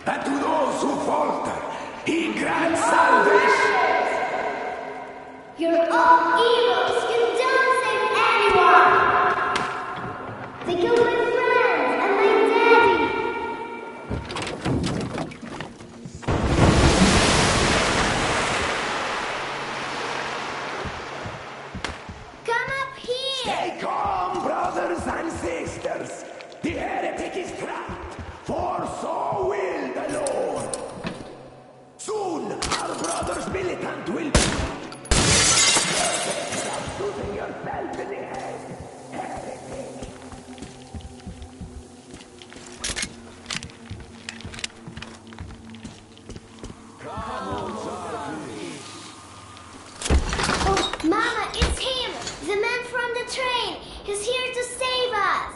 And to those who falter, he grants salvation. Your own evils can don't save anyone. They killed my friends and my daddy. Come up here. Stay calm, brothers and sisters. The heretic is trapped, for so will the Lord. Soon, our brother's militant will be... Stop shooting yourself in the head, heretic. Oh, Mama, it's him! The man from the train! He's here to save us!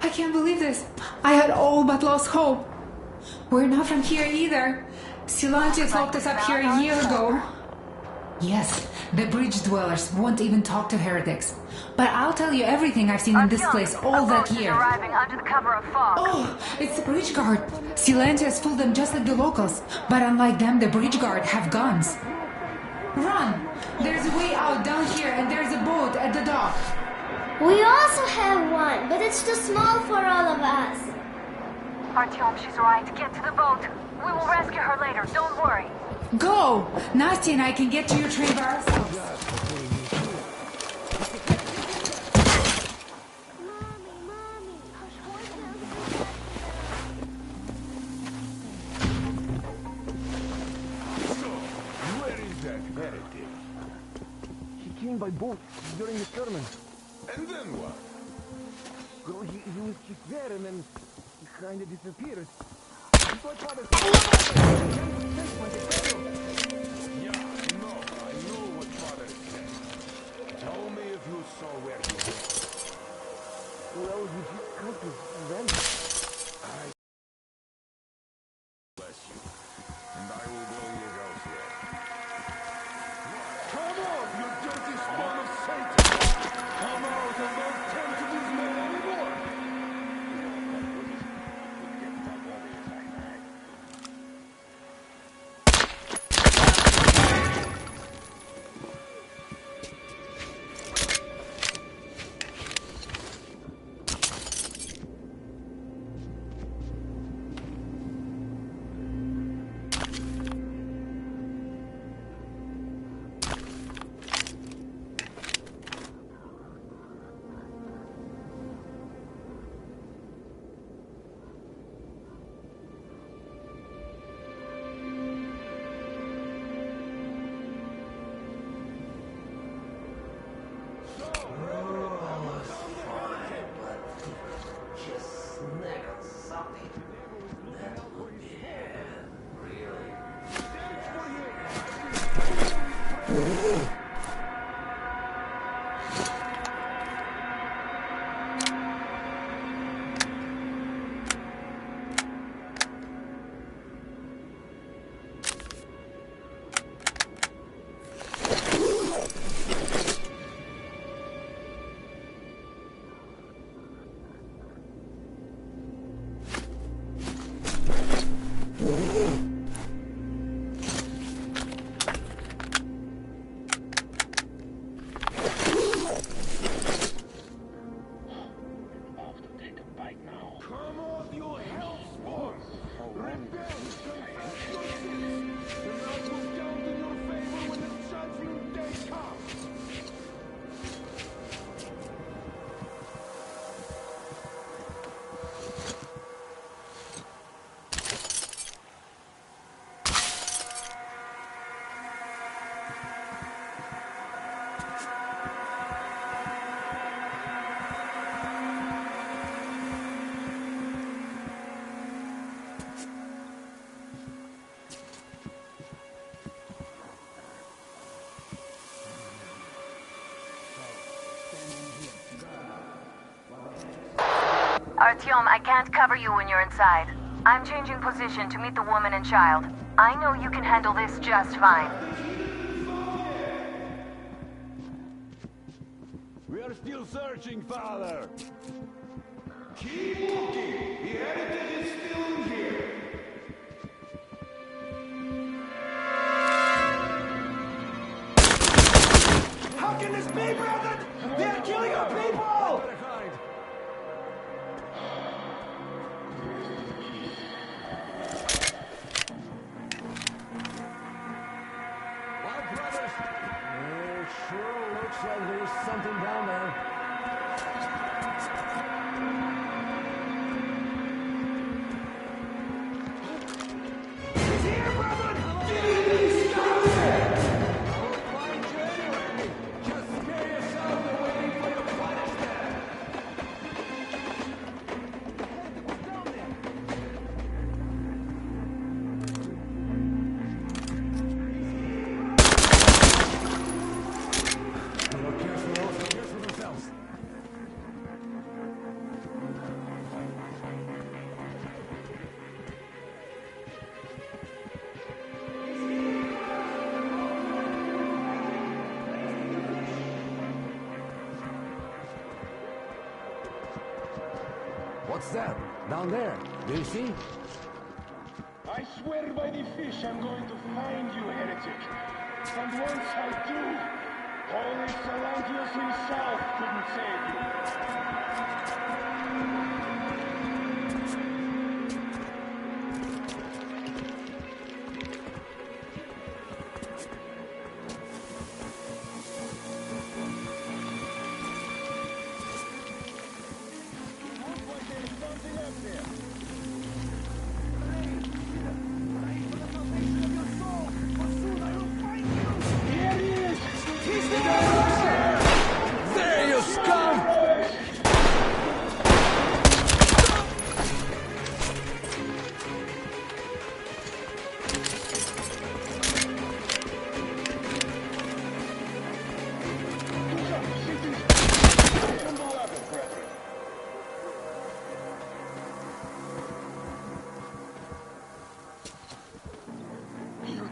I can't believe this. I had all but lost hope. We're not from here either. Silanthius locked us up here a year ago. Yes, the bridge dwellers won't even talk to heretics. But I'll tell you everything I've seen in this place all that year. Arriving under the cover of fog. Oh, it's the bridge guard. Silanthius fooled them just like the locals. But unlike them, the bridge guard have guns. Run! There's a way out down here and there's a boat at the dock. We also have one, but it's too small for all of us. Artyom, she's right. Get to the boat. We will rescue her later. Don't worry. Go! Nastya and I can get to your train by ourselves. Where is that heretic? He came by boat during the sermon. And then what? Well, he was just there and then he kind of disappeared. Yeah, I know what Father said. Tell me if you saw where he went. Well, he just cut his then. Bless you. And I will go your house here. Come on, you dirty spawn of Satan! Come out and don't tend to these men anymore! Artyom, I can't cover you when you're inside. I'm changing position to meet the woman and child. I know you can handle this just fine. We are still searching, Father. Keep looking. The heretic is still in here. How can this be, brother? They're killing our people! What, brothers? It sure looks like there's something down there. He's here, brother! Get in these guys! What's that? Down there. Do you see? I swear by the fish I'm going to find you, heretic. And once I do, Holy Salantius himself couldn't save you.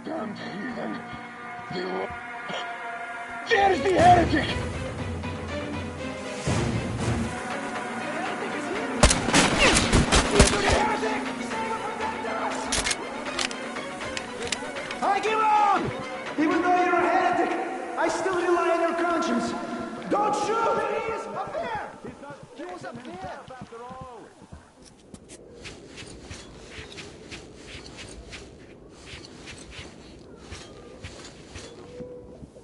Damned heathen. There's the heretic! I give up! Even though you're a heretic, I still rely on your conscience. Don't shoot! There he is! Up there! He was up there! After all.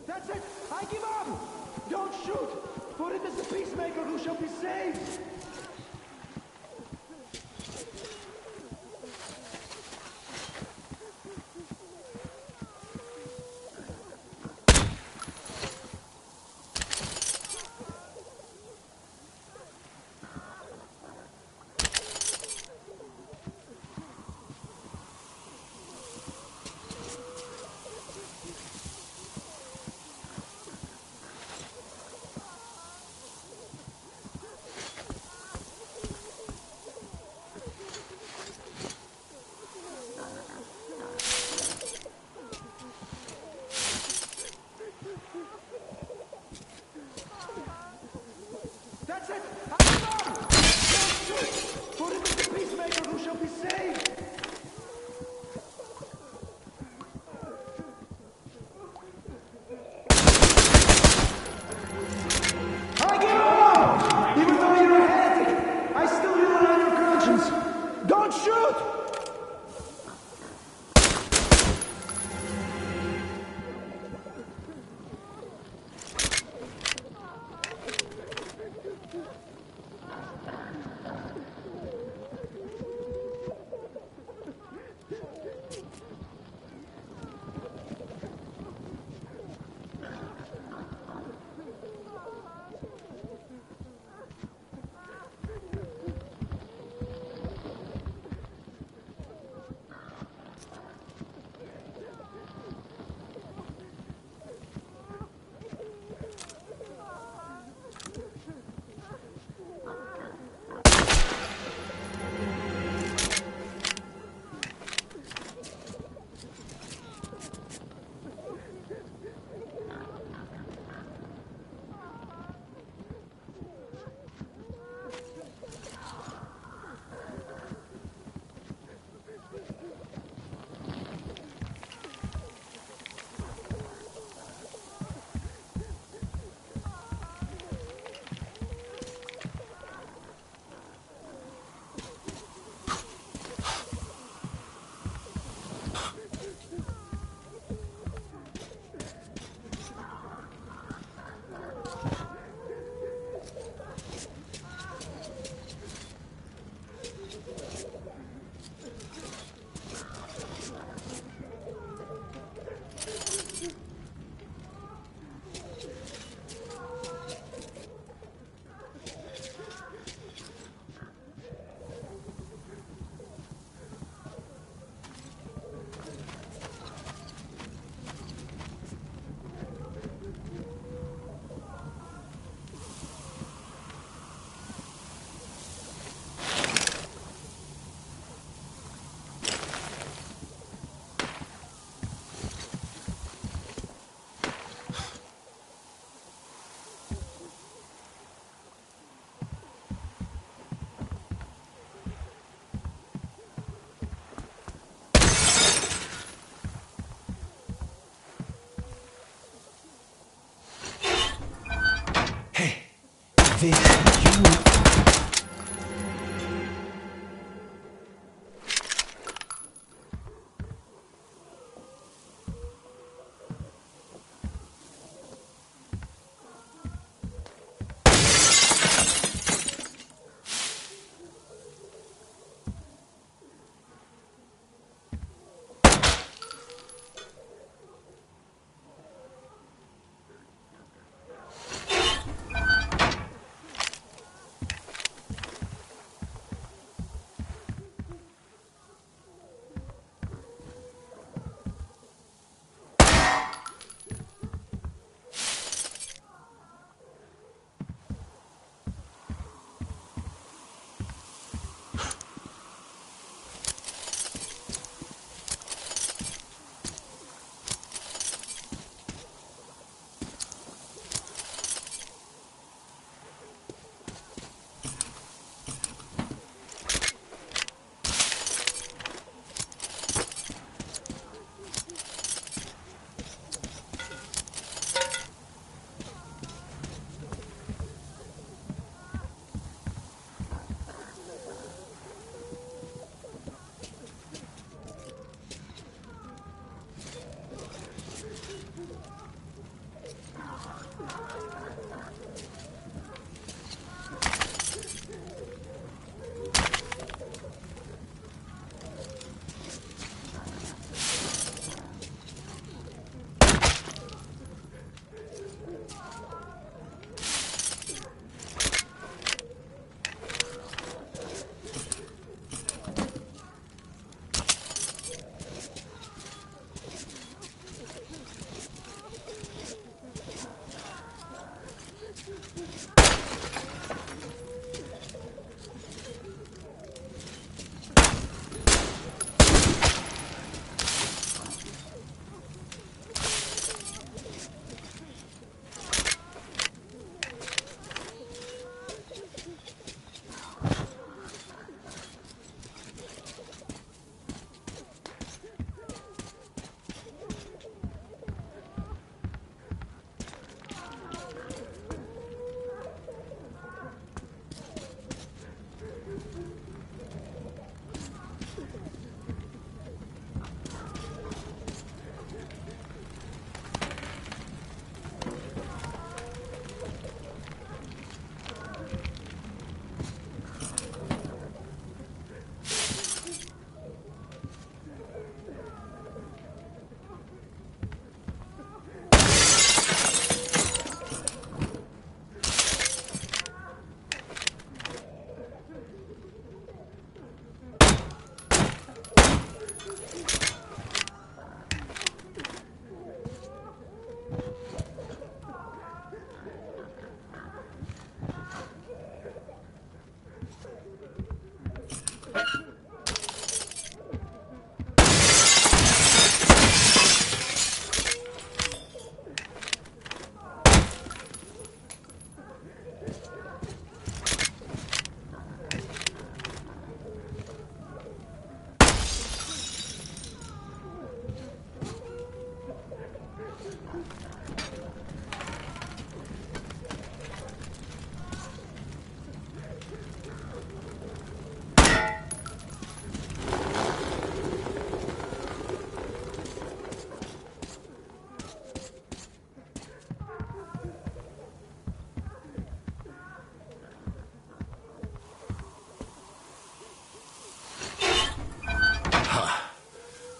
That's it! I give up! Don't shoot! For it is the peacemaker who shall be saved!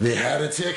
The heretic?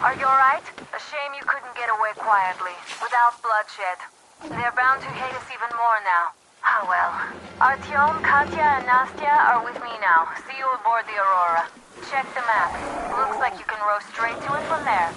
Are you alright? A shame you couldn't get away quietly, without bloodshed. They're bound to hate us even more now. Ah well. Artyom, Katya, and Nastya are with me now. See you aboard the Aurora. Check the map. Looks like you can row straight to it from there.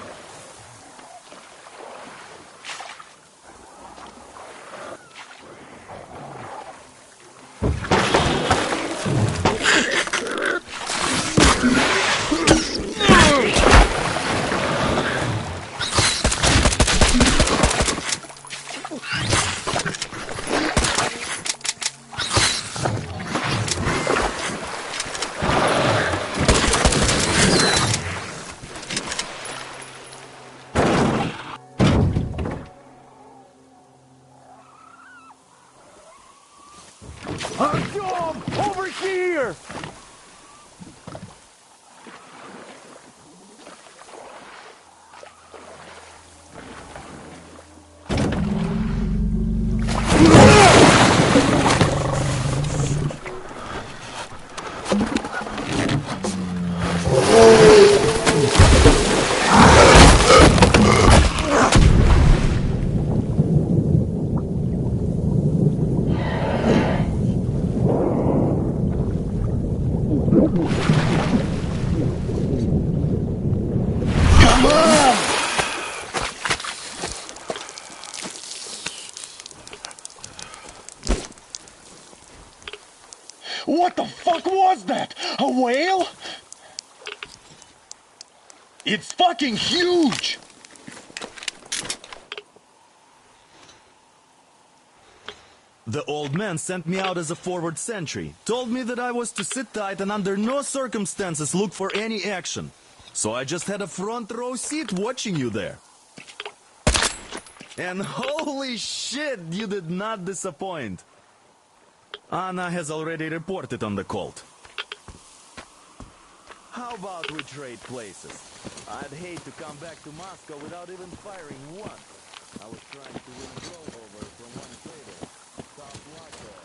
Artyom! Over here! What the fuck was that? A whale? It's fucking huge! The old man sent me out as a forward sentry, told me that I was to sit tight and under no circumstances look for any action. So I just had a front row seat watching you there. And holy shit, you did not disappoint. Anna has already reported on the cult. How about we trade places? I'd hate to come back to Moscow without even firing once. I was trying to win gold over from one trader. Top locker.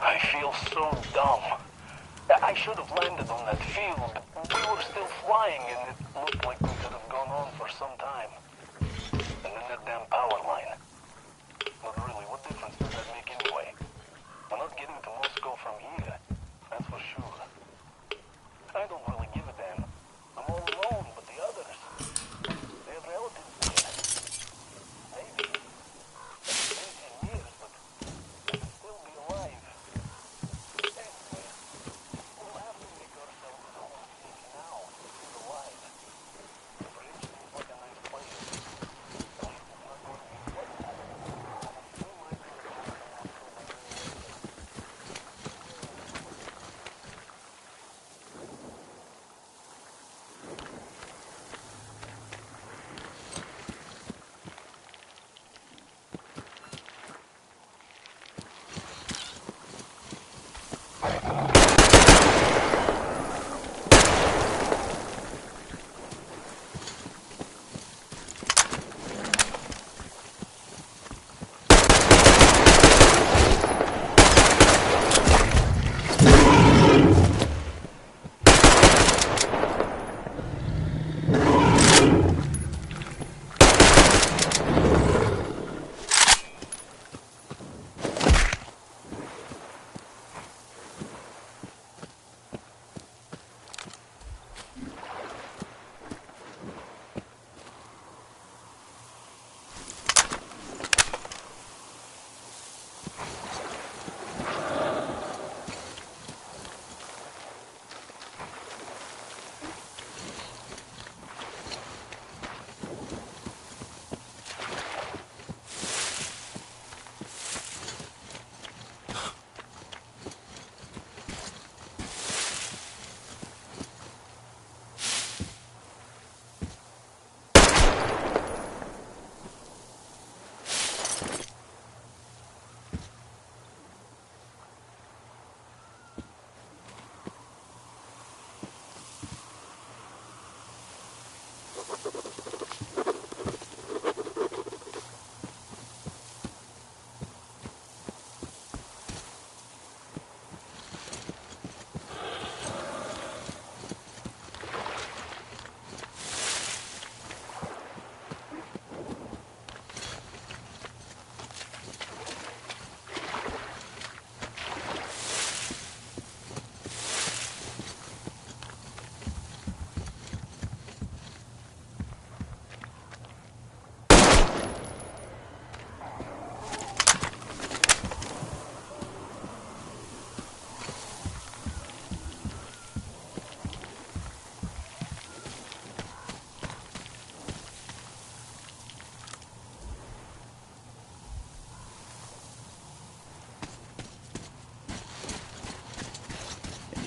I feel so dumb. I should have landed on that field. We were still flying and it looked like we could have gone on for some time. And then that damn power line. But really, what difference does that make anyway? We're not getting to Moscow from here. That's for sure. I don't really give a damn. I'm all alone, but the others, they have relatives there. Maybe. It's been 10 years, but they could still be alive. Anyway, we'll have to make ourselves at home now. He's alive. The bridge seems like a nice place. At least it's not going to be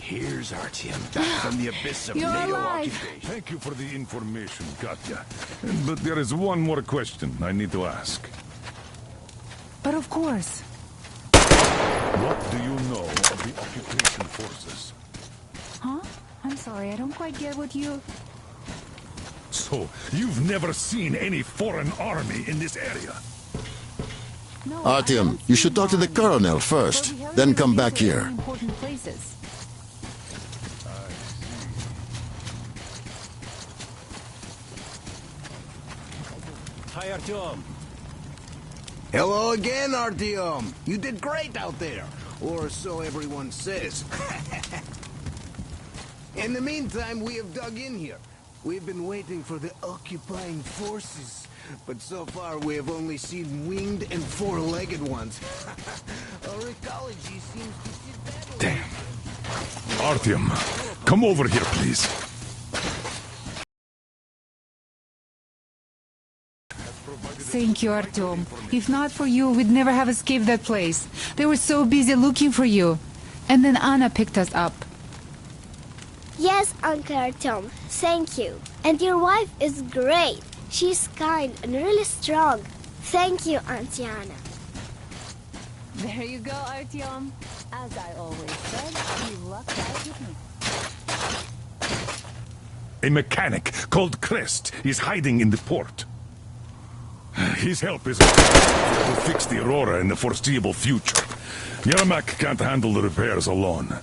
Here's Artyom, back from the abyss of You're NATO alive. occupation. Thank you for the information, Katya. But there is one more question I need to ask. But of course. What do you know of the occupation forces? Huh? I'm sorry, I don't quite get what you... So, you've never seen any foreign army in this area? No, Artyom, you should talk to the colonel first, then come back here. Important places. Hi, Artyom. Hello again, Artyom. You did great out there. Or so everyone says. In the meantime, we have dug in here. We've been waiting for the occupying forces. But so far, we have only seen winged and four-legged ones. Our ecology seems to fit that. Damn. Artyom, come over here, please. Thank you, Artyom. If not for you, we'd never have escaped that place. They were so busy looking for you. And then Anna picked us up. Yes, Uncle Artyom. Thank you. And your wife is great. She's kind and really strong. Thank you, Auntie Anna. There you go, Artyom. As I always said, you lucked out with me. A mechanic called Crest is hiding in the port. His help is to fix the Aurora in the foreseeable future. Yermak can't handle the repairs alone.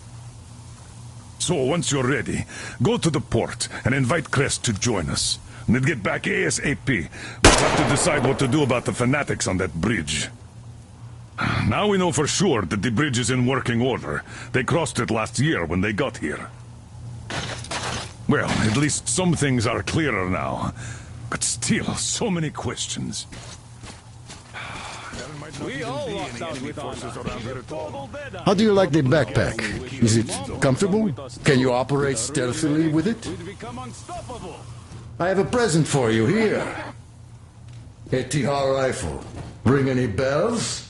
So, once you're ready, go to the port and invite Crest to join us. And then get back ASAP. We'll have to decide what to do about the fanatics on that bridge. Now we know for sure that the bridge is in working order. They crossed it last year when they got here. Well, at least some things are clearer now. But still, so many questions. We all walked out with honor. How do you like the backpack? Is it comfortable? Can you operate stealthily with it? I have a present for you here. A TR rifle. Ring any bells?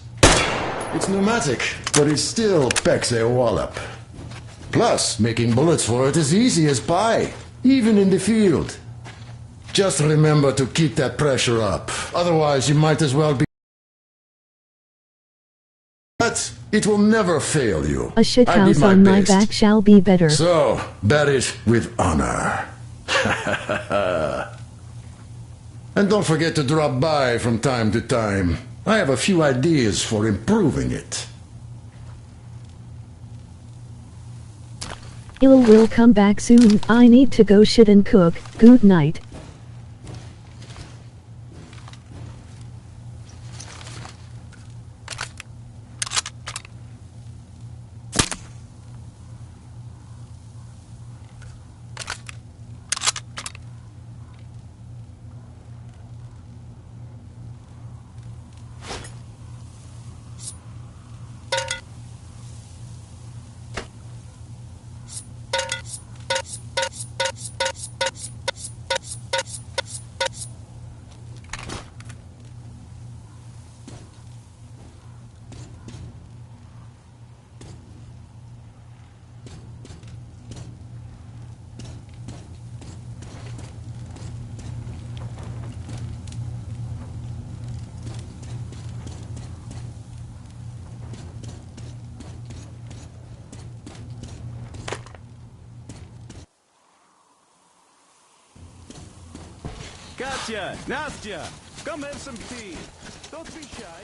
It's pneumatic, but it still packs a wallop. Plus, making bullets for it is easy as pie, even in the field. Just remember to keep that pressure up. Otherwise, you might as well be... But it will never fail you. A shithouse on my back shall be better. So, bat it with honor. And don't forget to drop by from time to time. I have a few ideas for improving it. Will come back soon. I need to go shit and cook. Good night. Katya, Nastya, come have some tea. Don't be shy.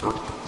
Huh?